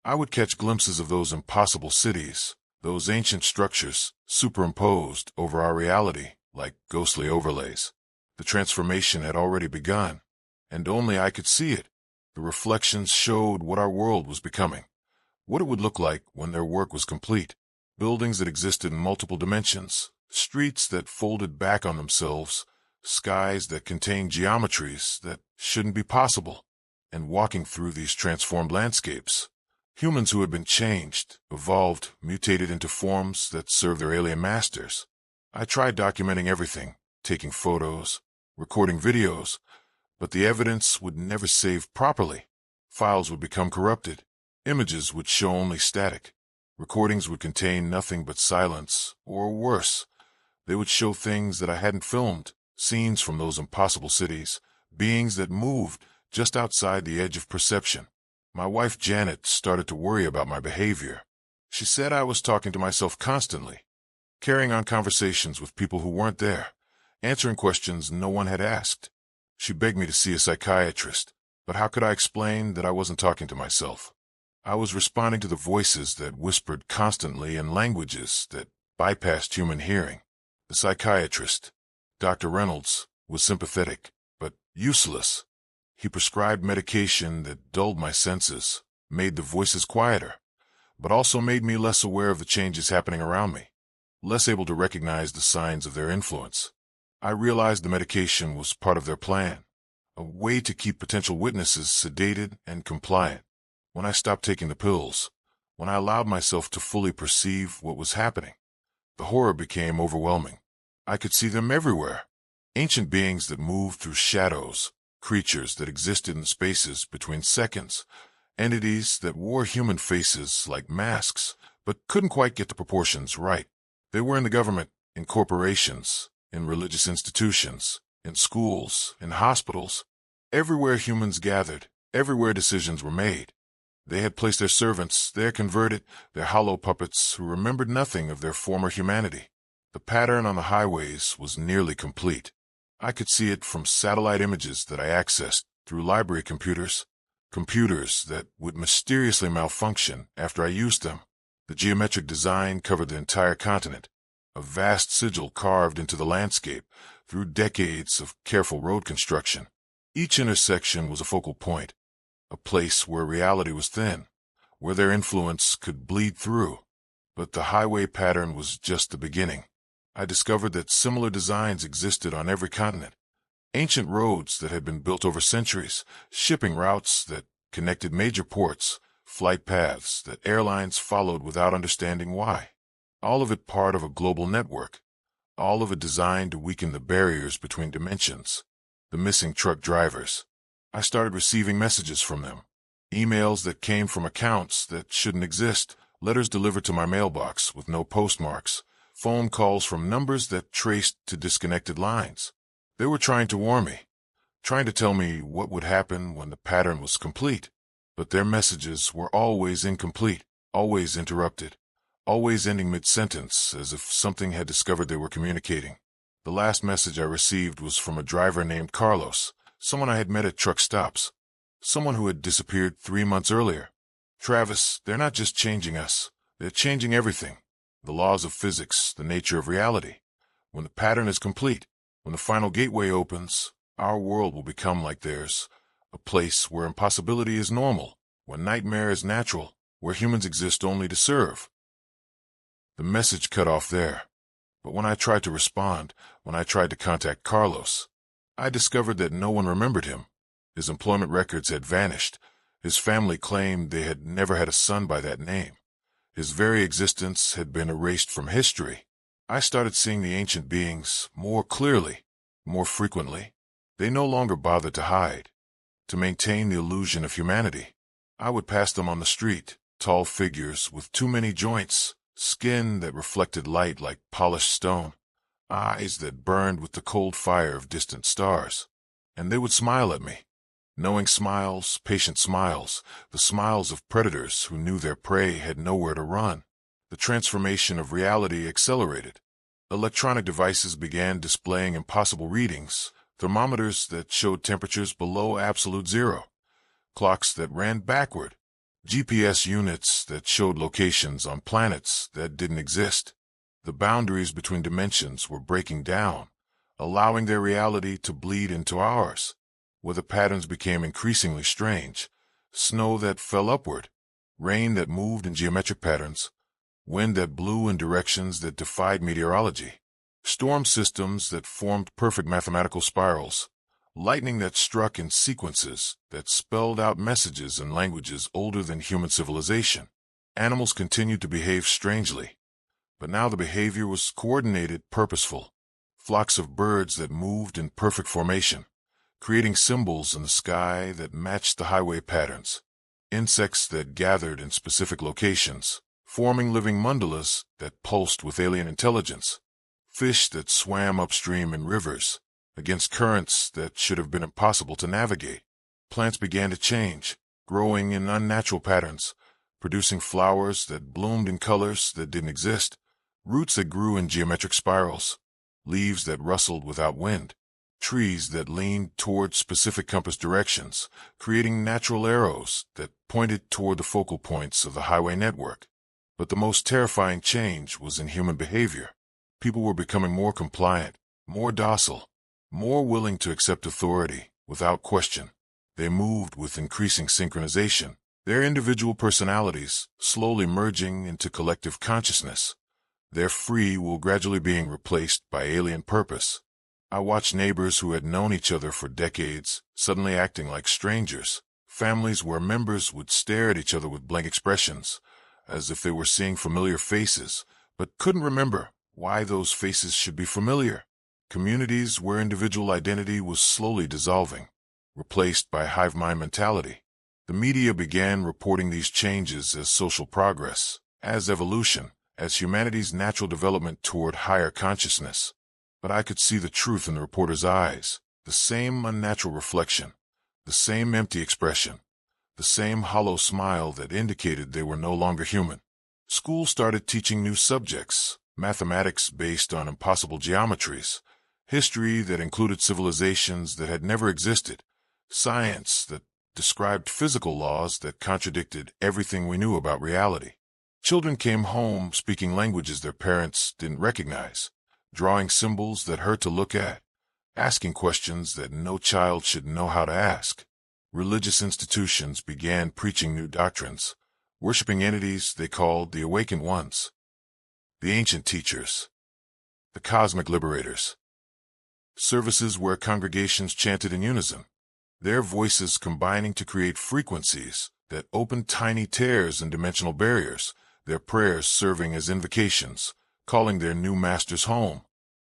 I would catch glimpses of those impossible cities, Those ancient structures superimposed over our reality like ghostly overlays. The transformation had already begun, and only I could see it. The reflections showed what our world was becoming, what it would look like when their work was complete. Buildings that existed in multiple dimensions, streets that folded back on themselves, skies that contained geometries that shouldn't be possible. And walking through these transformed landscapes, humans who had been changed, evolved, mutated into forms that served their alien masters. I tried documenting everything, taking photos, recording videos, but the evidence would never save properly. Files would become corrupted. Images would show only static. Recordings would contain nothing but silence, or worse, they would show things that I hadn't filmed, scenes from those impossible cities, beings that moved just outside the edge of perception. My wife Janet started to worry about my behavior. She said I was talking to myself constantly, carrying on conversations with people who weren't there, answering questions no one had asked. She begged me to see a psychiatrist, but how could I explain that I wasn't talking to myself? I was responding to the voices that whispered constantly in languages that bypassed human hearing. The psychiatrist, Dr. Reynolds, was sympathetic, but useless. He prescribed medication that dulled my senses, made the voices quieter, but also made me less aware of the changes happening around me, less able to recognize the signs of their influence. I realized the medication was part of their plan, a way to keep potential witnesses sedated and compliant. When I stopped taking the pills, when I allowed myself to fully perceive what was happening, the horror became overwhelming. I could see them everywhere. Ancient beings that moved through shadows, creatures that existed in spaces between seconds, entities that wore human faces like masks, but couldn't quite get the proportions right. They were in the government, in corporations, in religious institutions, in schools, in hospitals. Everywhere humans gathered, everywhere decisions were made. They had placed their servants, their converted, their hollow puppets who remembered nothing of their former humanity. The pattern on the highways was nearly complete. I could see it from satellite images that I accessed through library computers that would mysteriously malfunction after I used them. The geometric design covered the entire continent, a vast sigil carved into the landscape through decades of careful road construction. Each intersection was a focal point, a place where reality was thin, where their influence could bleed through. But the highway pattern was just the beginning. I discovered that similar designs existed on every continent. Ancient roads that had been built over centuries, shipping routes that connected major ports, flight paths that airlines followed without understanding why. All of it part of a global network. All of it designed to weaken the barriers between dimensions. The missing truck drivers. I started receiving messages from them. Emails that came from accounts that shouldn't exist, letters delivered to my mailbox with no postmarks, phone calls from numbers that traced to disconnected lines. They were trying to warn me, trying to tell me what would happen when the pattern was complete. But their messages were always incomplete, always interrupted, always ending mid-sentence as if something had discovered they were communicating. The last message I received was from a driver named Carlos, someone I had met at truck stops, someone who had disappeared 3 months earlier. Travis, they're not just changing us, they're changing everything. The laws of physics, the nature of reality. When the pattern is complete, when the final gateway opens, our world will become like theirs, a place where impossibility is normal, where nightmare is natural, where humans exist only to serve. The message cut off there. But when I tried to respond, when I tried to contact Carlos, I discovered that no one remembered him. His employment records had vanished. His family claimed they had never had a son by that name. His very existence had been erased from history. I started seeing the ancient beings more clearly, more frequently. They no longer bothered to hide, to maintain the illusion of humanity. I would pass them on the street, tall figures with too many joints, skin that reflected light like polished stone, eyes that burned with the cold fire of distant stars. And they would smile at me. Knowing smiles, patient smiles, the smiles of predators who knew their prey had nowhere to run. The transformation of reality accelerated. Electronic devices began displaying impossible readings, thermometers that showed temperatures below absolute zero, clocks that ran backward, GPS units that showed locations on planets that didn't exist. The boundaries between dimensions were breaking down, allowing their reality to bleed into ours. Weather patterns became increasingly strange. Snow that fell upward, rain that moved in geometric patterns, wind that blew in directions that defied meteorology, storm systems that formed perfect mathematical spirals, lightning that struck in sequences that spelled out messages in languages older than human civilization. Animals continued to behave strangely, but now the behavior was coordinated, purposeful. Flocks of birds that moved in perfect formation, creating symbols in the sky that matched the highway patterns. Insects that gathered in specific locations, forming living mandalas that pulsed with alien intelligence. Fish that swam upstream in rivers, against currents that should have been impossible to navigate. Plants began to change, growing in unnatural patterns, producing flowers that bloomed in colors that didn't exist, roots that grew in geometric spirals, leaves that rustled without wind, trees that leaned toward specific compass directions, creating natural arrows that pointed toward the focal points of the highway network. But the most terrifying change was in human behavior. People were becoming more compliant, more docile, more willing to accept authority without question. They moved with increasing synchronization, their individual personalities slowly merging into collective consciousness, their free will gradually being replaced by alien purpose. I watched neighbors who had known each other for decades suddenly acting like strangers, families where members would stare at each other with blank expressions, as if they were seeing familiar faces, but couldn't remember why those faces should be familiar. Communities where individual identity was slowly dissolving, replaced by hive mind mentality. The media began reporting these changes as social progress, as evolution, as humanity's natural development toward higher consciousness. But I could see the truth in the reporters' eyes, the same unnatural reflection, the same empty expression, the same hollow smile that indicated they were no longer human. School started teaching new subjects, mathematics based on impossible geometries, history that included civilizations that had never existed, science that described physical laws that contradicted everything we knew about reality. Children came home speaking languages their parents didn't recognize, drawing symbols that hurt to look at, asking questions that no child should know how to ask. Religious institutions began preaching new doctrines, worshiping entities they called the awakened ones, the ancient teachers, the cosmic liberators. Services where congregations chanted in unison, their voices combining to create frequencies that opened tiny tears in dimensional barriers, their prayers serving as invocations, calling their new masters home.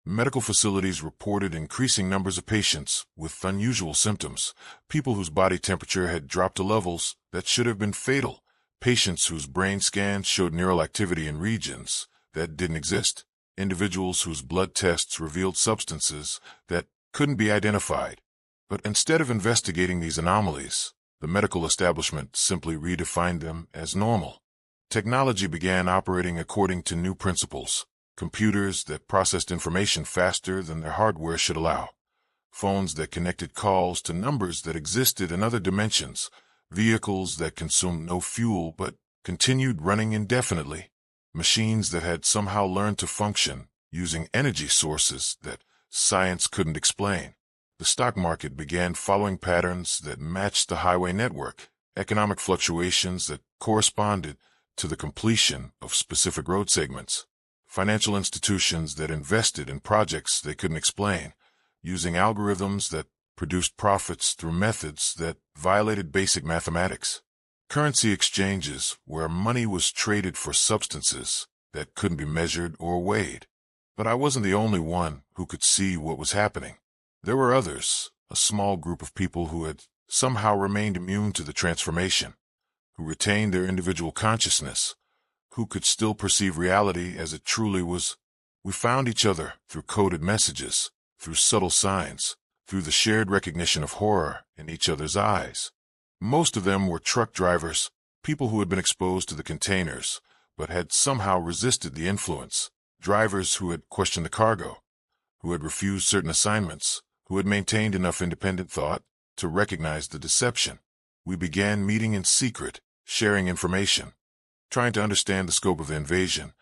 Medical facilities reported increasing numbers of patients with unusual symptoms, people whose body temperature had dropped to levels that should have been fatal, patients whose brain scans showed neural activity in regions that didn't exist, individuals whose blood tests revealed substances that couldn't be identified. But instead of investigating these anomalies, the medical establishment simply redefined them as normal. Technology began operating according to new principles. Computers that processed information faster than their hardware should allow. Phones that connected calls to numbers that existed in other dimensions. Vehicles that consumed no fuel but continued running indefinitely. Machines that had somehow learned to function using energy sources that science couldn't explain. The stock market began following patterns that matched the highway network, economic fluctuations that corresponded to the completion of specific road segments. Financial institutions that invested in projects they couldn't explain, using algorithms that produced profits through methods that violated basic mathematics. Currency exchanges where money was traded for substances that couldn't be measured or weighed. But I wasn't the only one who could see what was happening. There were others, a small group of people who had somehow remained immune to the transformation, who retained their individual consciousness, who could still perceive reality as it truly was. We found each other through coded messages, through subtle signs, through the shared recognition of horror in each other's eyes. Most of them were truck drivers, people who had been exposed to the containers, but had somehow resisted the influence, drivers who had questioned the cargo, who had refused certain assignments, who had maintained enough independent thought to recognize the deception. We began meeting in secret, sharing information, trying to understand the scope of the invasion,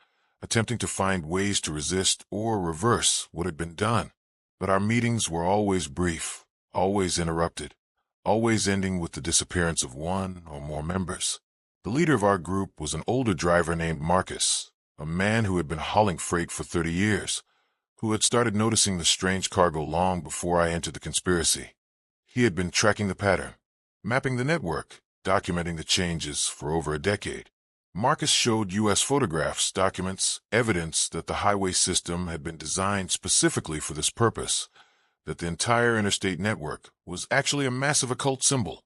attempting to find ways to resist or reverse what had been done. But our meetings were always brief, always interrupted, always ending with the disappearance of one or more members. The leader of our group was an older driver named Marcus, a man who had been hauling freight for 30 years, who had started noticing the strange cargo long before I entered the conspiracy. He had been tracking the pattern, mapping the network, documenting the changes for over a decade. Marcus showed U.S. photographs, documents, evidence that the highway system had been designed specifically for this purpose, that the entire interstate network was actually a massive occult symbol,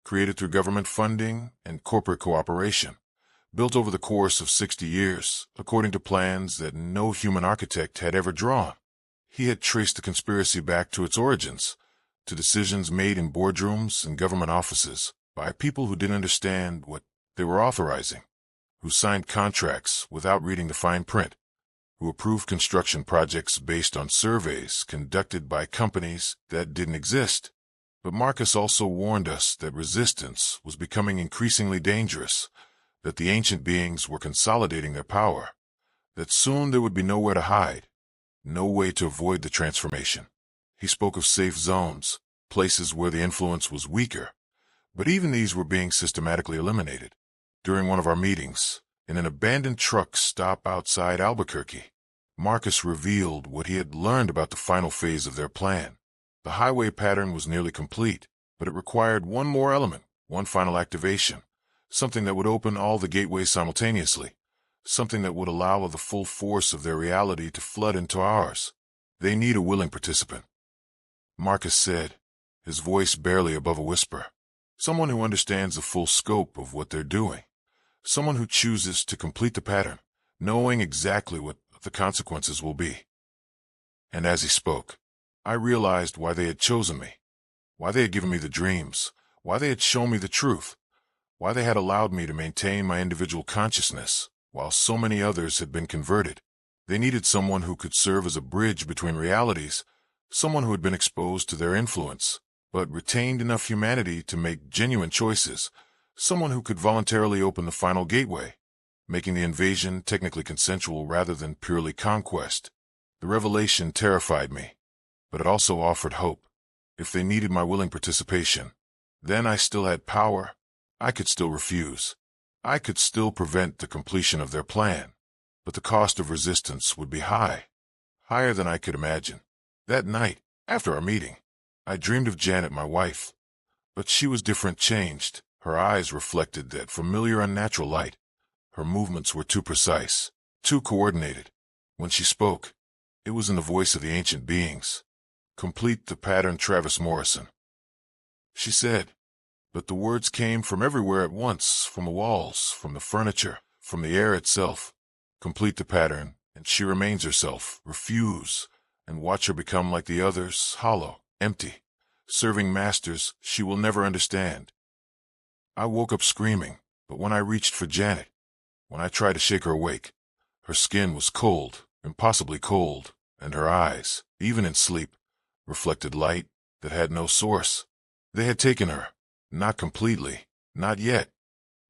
created through government funding and corporate cooperation, built over the course of 60 years, according to plans that no human architect had ever drawn. He had traced the conspiracy back to its origins, to decisions made in boardrooms and government offices by people who didn't understand what they were authorizing, who signed contracts without reading the fine print, who approved construction projects based on surveys conducted by companies that didn't exist. But Marcus also warned us that resistance was becoming increasingly dangerous, that the ancient beings were consolidating their power, that soon there would be nowhere to hide, no way to avoid the transformation. He spoke of safe zones, places where the influence was weaker, but even these were being systematically eliminated. During one of our meetings, in an abandoned truck stop outside Albuquerque, Marcus revealed what he had learned about the final phase of their plan. The highway pattern was nearly complete, but it required one more element, one final activation, something that would open all the gateways simultaneously, something that would allow the full force of their reality to flood into ours. They need a willing participant. Marcus said, his voice barely above a whisper, someone who understands the full scope of what they're doing, someone who chooses to complete the pattern, knowing exactly what the consequences will be. And as he spoke, I realized why they had chosen me, why they had given me the dreams, why they had shown me the truth, why they had allowed me to maintain my individual consciousness while so many others had been converted. They needed someone who could serve as a bridge between realities, someone who had been exposed to their influence, but retained enough humanity to make genuine choices, someone who could voluntarily open the final gateway, making the invasion technically consensual rather than purely conquest. The revelation terrified me, but it also offered hope. If they needed my willing participation, then I still had power. I could still refuse. I could still prevent the completion of their plan, but the cost of resistance would be high, higher than I could imagine. That night, after our meeting, I dreamed of Janet, my wife, but she was different, changed. Her eyes reflected that familiar unnatural light. Her movements were too precise, too coordinated. When she spoke, it was in the voice of the ancient beings. Complete the pattern, Travis Morrison, she said. But the words came from everywhere at once, from the walls, from the furniture, from the air itself. Complete the pattern, and she remains herself. Refuse, and watch her become like the others, hollow, empty, serving masters she will never understand. I woke up screaming, but when I reached for Janet, when I tried to shake her awake, her skin was cold, impossibly cold, and her eyes, even in sleep, reflected light that had no source. They had taken her. Not completely, not yet,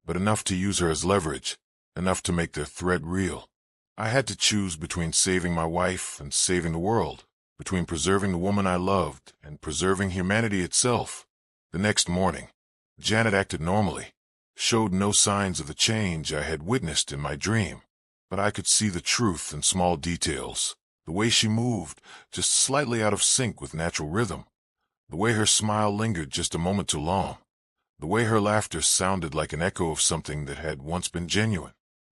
but enough to use her as leverage, enough to make their threat real. I had to choose between saving my wife and saving the world, between preserving the woman I loved and preserving humanity itself. The next morning, Janet acted normally, showed no signs of the change I had witnessed in my dream, but I could see the truth in small details, the way she moved, just slightly out of sync with natural rhythm, the way her smile lingered just a moment too long, the way her laughter sounded like an echo of something that had once been genuine.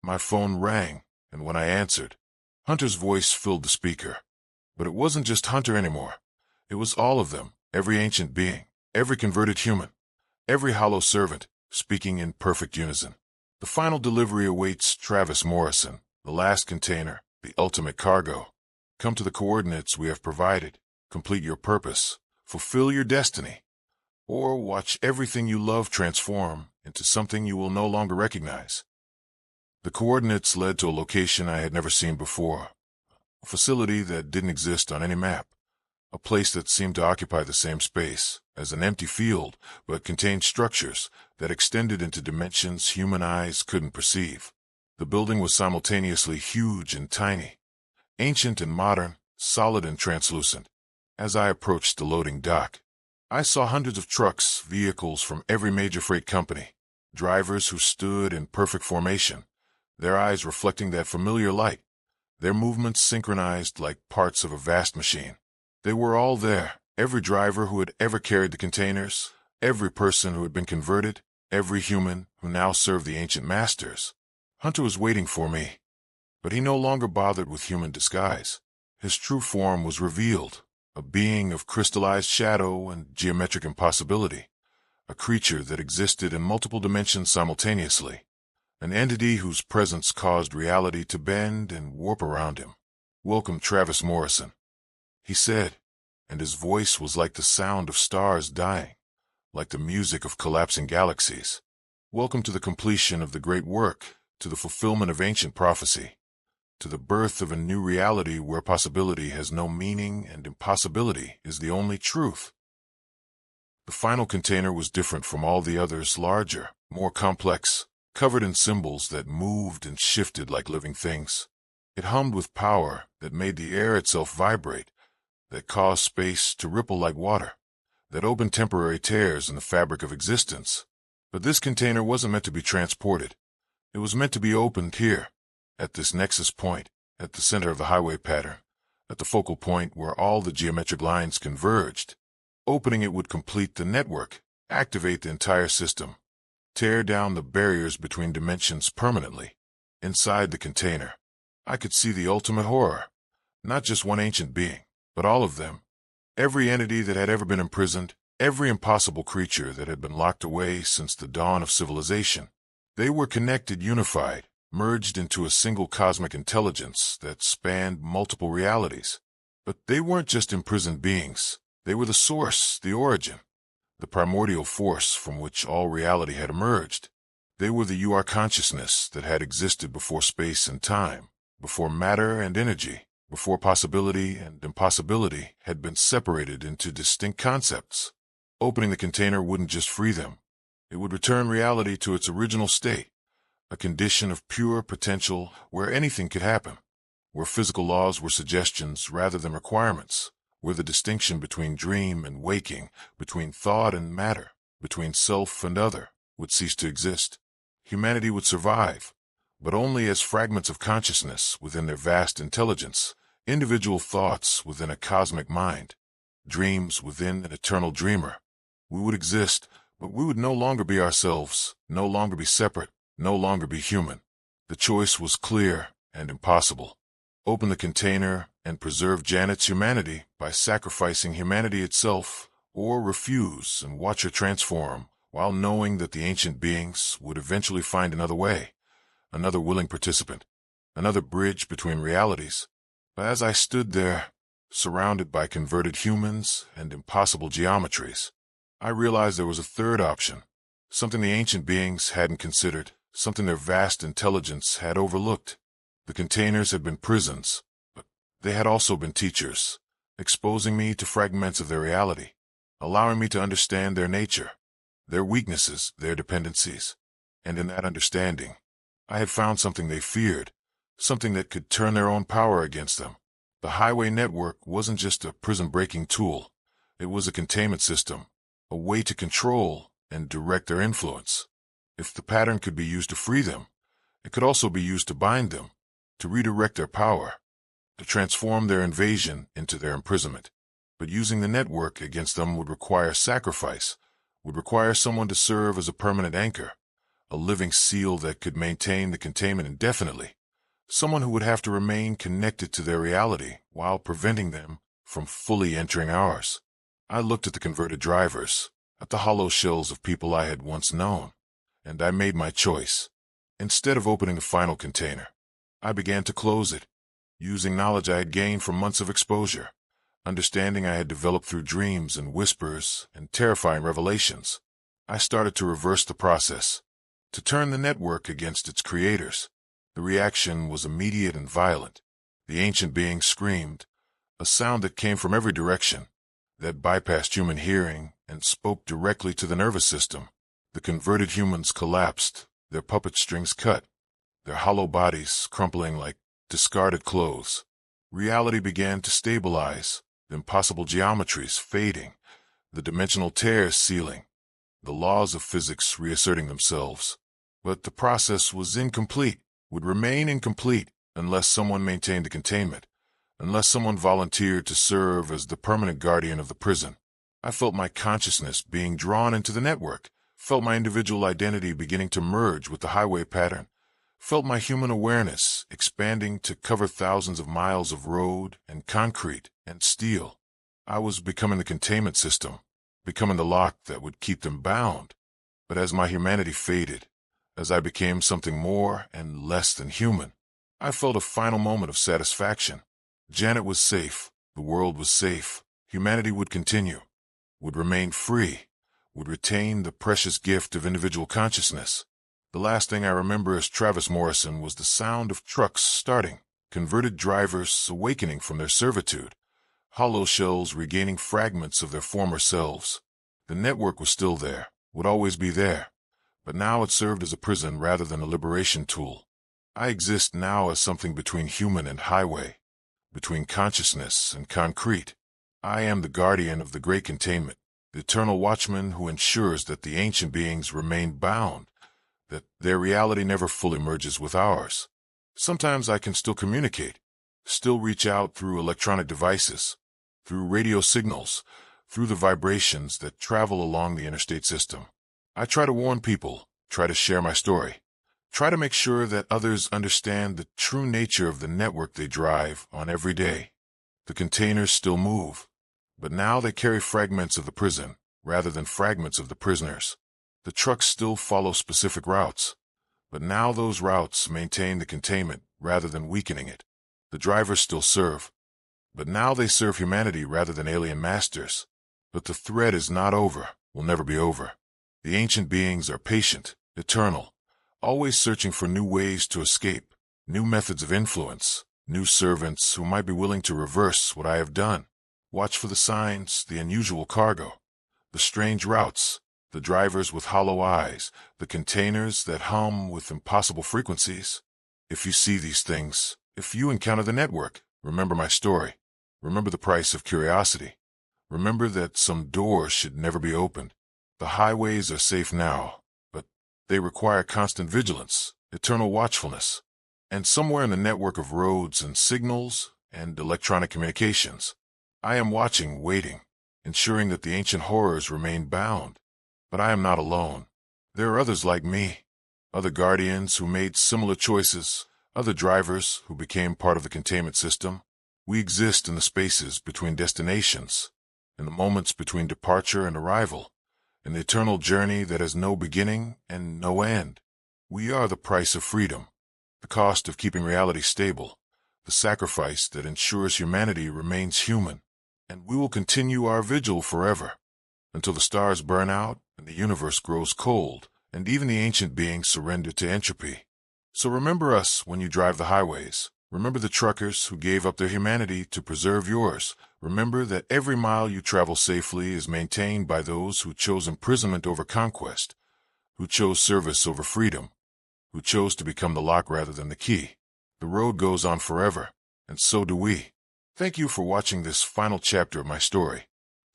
My phone rang, and when I answered, Hunter's voice filled the speaker. But it wasn't just Hunter anymore. It was all of them, every ancient being, every converted human, every hollow servant, speaking in perfect unison. The final delivery awaits, Travis Morrison, the last container, the ultimate cargo. Come to the coordinates we have provided, complete your purpose, fulfill your destiny, or watch everything you love transform into something you will no longer recognize. The coordinates led to a location I had never seen before, a facility that didn't exist on any map, a place that seemed to occupy the same space as an empty field but contained structures, that extended into dimensions human eyes couldn't perceive. The building was simultaneously huge and tiny, ancient and modern, solid and translucent. As I approached the loading dock, I saw hundreds of trucks, vehicles from every major freight company, drivers who stood in perfect formation, their eyes reflecting that familiar light, their movements synchronized like parts of a vast machine. They were all there, every driver who had ever carried the containers, every person who had been converted, every human who now served the ancient masters. Hunter was waiting for me, but he no longer bothered with human disguise. His true form was revealed, a being of crystallized shadow and geometric impossibility, a creature that existed in multiple dimensions simultaneously, an entity whose presence caused reality to bend and warp around him. "Welcome, Travis Morrison," he said, and his voice was like the sound of stars dying, like the music of collapsing galaxies. "Welcome to the completion of the great work, to the fulfillment of ancient prophecy, to the birth of a new reality where possibility has no meaning and impossibility is the only truth." The final container was different from all the others, larger, more complex, covered in symbols that moved and shifted like living things. It hummed with power that made the air itself vibrate, that caused space to ripple like water, that opened temporary tears in the fabric of existence. But this container wasn't meant to be transported. It was meant to be opened here, at this nexus point, at the center of the highway pattern, at the focal point where all the geometric lines converged. Opening it would complete the network, activate the entire system, tear down the barriers between dimensions permanently. Inside the container, I could see the ultimate horror, not just one ancient being, but all of them. Every entity that had ever been imprisoned, every impossible creature that had been locked away since the dawn of civilization. They were connected, unified, merged into a single cosmic intelligence that spanned multiple realities. But they weren't just imprisoned beings. They were the source, the origin, the primordial force from which all reality had emerged. They were the you are consciousness that had existed before space and time, before matter and energy, before possibility and impossibility had been separated into distinct concepts. Opening the container wouldn't just free them. It would return reality to its original state, a condition of pure potential where anything could happen, where physical laws were suggestions rather than requirements, where the distinction between dream and waking, between thought and matter, between self and other, would cease to exist. Humanity would survive, but only as fragments of consciousness within their vast intelligence, individual thoughts within a cosmic mind, dreams within an eternal dreamer. We would exist, but we would no longer be ourselves, no longer be separate, no longer be human. The choice was clear and impossible. Open the container and preserve Janet's humanity by sacrificing humanity itself, or refuse and watch her transform, while knowing that the ancient beings would eventually find another way, another willing participant, another bridge between realities. But as I stood there, surrounded by converted humans and impossible geometries, I realized there was a third option, something the ancient beings hadn't considered, something their vast intelligence had overlooked. The containers had been prisons, but they had also been teachers, exposing me to fragments of their reality, allowing me to understand their nature, their weaknesses, their dependencies. And in that understanding, I had found something they feared, something that could turn their own power against them. The highway network wasn't just a prison-breaking tool. It was a containment system, a way to control and direct their influence. If the pattern could be used to free them, it could also be used to bind them, to redirect their power, to transform their invasion into their imprisonment. But using the network against them would require sacrifice, would require someone to serve as a permanent anchor, a living seal that could maintain the containment indefinitely, someone who would have to remain connected to their reality while preventing them from fully entering ours. I looked at the converted drivers, at the hollow shells of people I had once known, and I made my choice. Instead of opening the final container, I began to close it, using knowledge I had gained from months of exposure, understanding I had developed through dreams and whispers and terrifying revelations. I started to reverse the process, to turn the network against its creators. The reaction was immediate and violent. The ancient being screamed, a sound that came from every direction, that bypassed human hearing and spoke directly to the nervous system. The converted humans collapsed, their puppet strings cut, their hollow bodies crumpling like discarded clothes. Reality began to stabilize, the impossible geometries fading, the dimensional tears sealing, the laws of physics reasserting themselves. But the process was incomplete, would remain incomplete, unless someone maintained the containment, unless someone volunteered to serve as the permanent guardian of the prison. I felt my consciousness being drawn into the network, felt my individual identity beginning to merge with the highway pattern, felt my human awareness expanding to cover thousands of miles of road and concrete and steel. I was becoming the containment system, becoming the lock that would keep them bound. But as my humanity faded, as I became something more and less than human, I felt a final moment of satisfaction. Janet was safe, the world was safe, humanity would continue, would remain free, would retain the precious gift of individual consciousness. The last thing I remember as Travis Morrison was the sound of trucks starting, converted drivers awakening from their servitude, hollow shells regaining fragments of their former selves. The network was still there, would always be there, but now it served as a prison rather than a liberation tool. I exist now as something between human and highway, between consciousness and concrete. I am the guardian of the great containment, the eternal watchman who ensures that the ancient beings remain bound, that their reality never fully merges with ours. Sometimes I can still communicate, still reach out through electronic devices, through radio signals, through the vibrations that travel along the interstate system. I try to warn people, try to share my story, try to make sure that others understand the true nature of the network they drive on every day. The containers still move, but now they carry fragments of the prison rather than fragments of the prisoners. The trucks still follow specific routes, but now those routes maintain the containment rather than weakening it. The drivers still serve, but now they serve humanity rather than alien masters. But the thread is not over, will never be over. The ancient beings are patient, eternal, always searching for new ways to escape, new methods of influence, new servants who might be willing to reverse what I have done. Watch for the signs, the unusual cargo, the strange routes, the drivers with hollow eyes, the containers that hum with impossible frequencies. If you see these things, if you encounter the network, remember my story. Remember the price of curiosity. Remember that some doors should never be opened. The highways are safe now, but they require constant vigilance, eternal watchfulness. And somewhere in the network of roads and signals and electronic communications, I am watching, waiting, ensuring that the ancient horrors remain bound. But I am not alone. There are others like me, other guardians who made similar choices, other drivers who became part of the containment system. We exist in the spaces between destinations, in the moments between departure and arrival, in the eternal journey that has no beginning and no end. We are the price of freedom, the cost of keeping reality stable, the sacrifice that ensures humanity remains human. And we will continue our vigil forever, until the stars burn out and the universe grows cold, and even the ancient beings surrender to entropy. So remember us when you drive the highways. Remember the truckers who gave up their humanity to preserve yours. Remember that every mile you travel safely is maintained by those who chose imprisonment over conquest, who chose service over freedom, who chose to become the lock rather than the key. The road goes on forever, and so do we. Thank you for watching this final chapter of my story.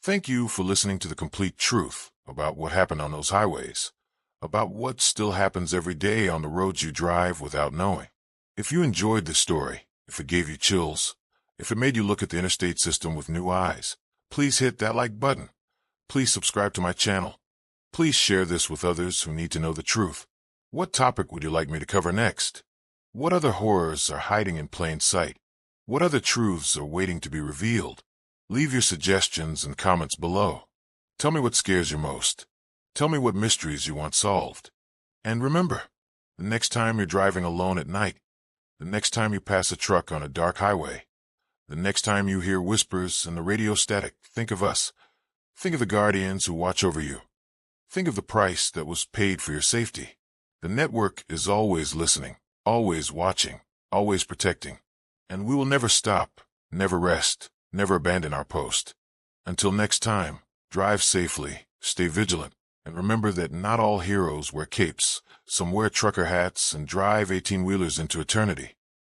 Thank you for listening to the complete truth about what happened on those highways, about what still happens every day on the roads you drive without knowing. If you enjoyed this story, if it gave you chills, if it made you look at the interstate system with new eyes, please hit that like button. Please subscribe to my channel. Please share this with others who need to know the truth. What topic would you like me to cover next? What other horrors are hiding in plain sight? What other truths are waiting to be revealed? Leave your suggestions and comments below. Tell me what scares you most. Tell me what mysteries you want solved. And remember, the next time you're driving alone at night, the next time you pass a truck on a dark highway, the next time you hear whispers and the radio static, think of us. Think of the guardians who watch over you. Think of the price that was paid for your safety. The network is always listening, always watching, always protecting. And we will never stop, never rest, never abandon our post. Until next time, drive safely, stay vigilant, And remember that not all heroes wear capes. Some wear trucker hats and drive 18-wheelers into eternity.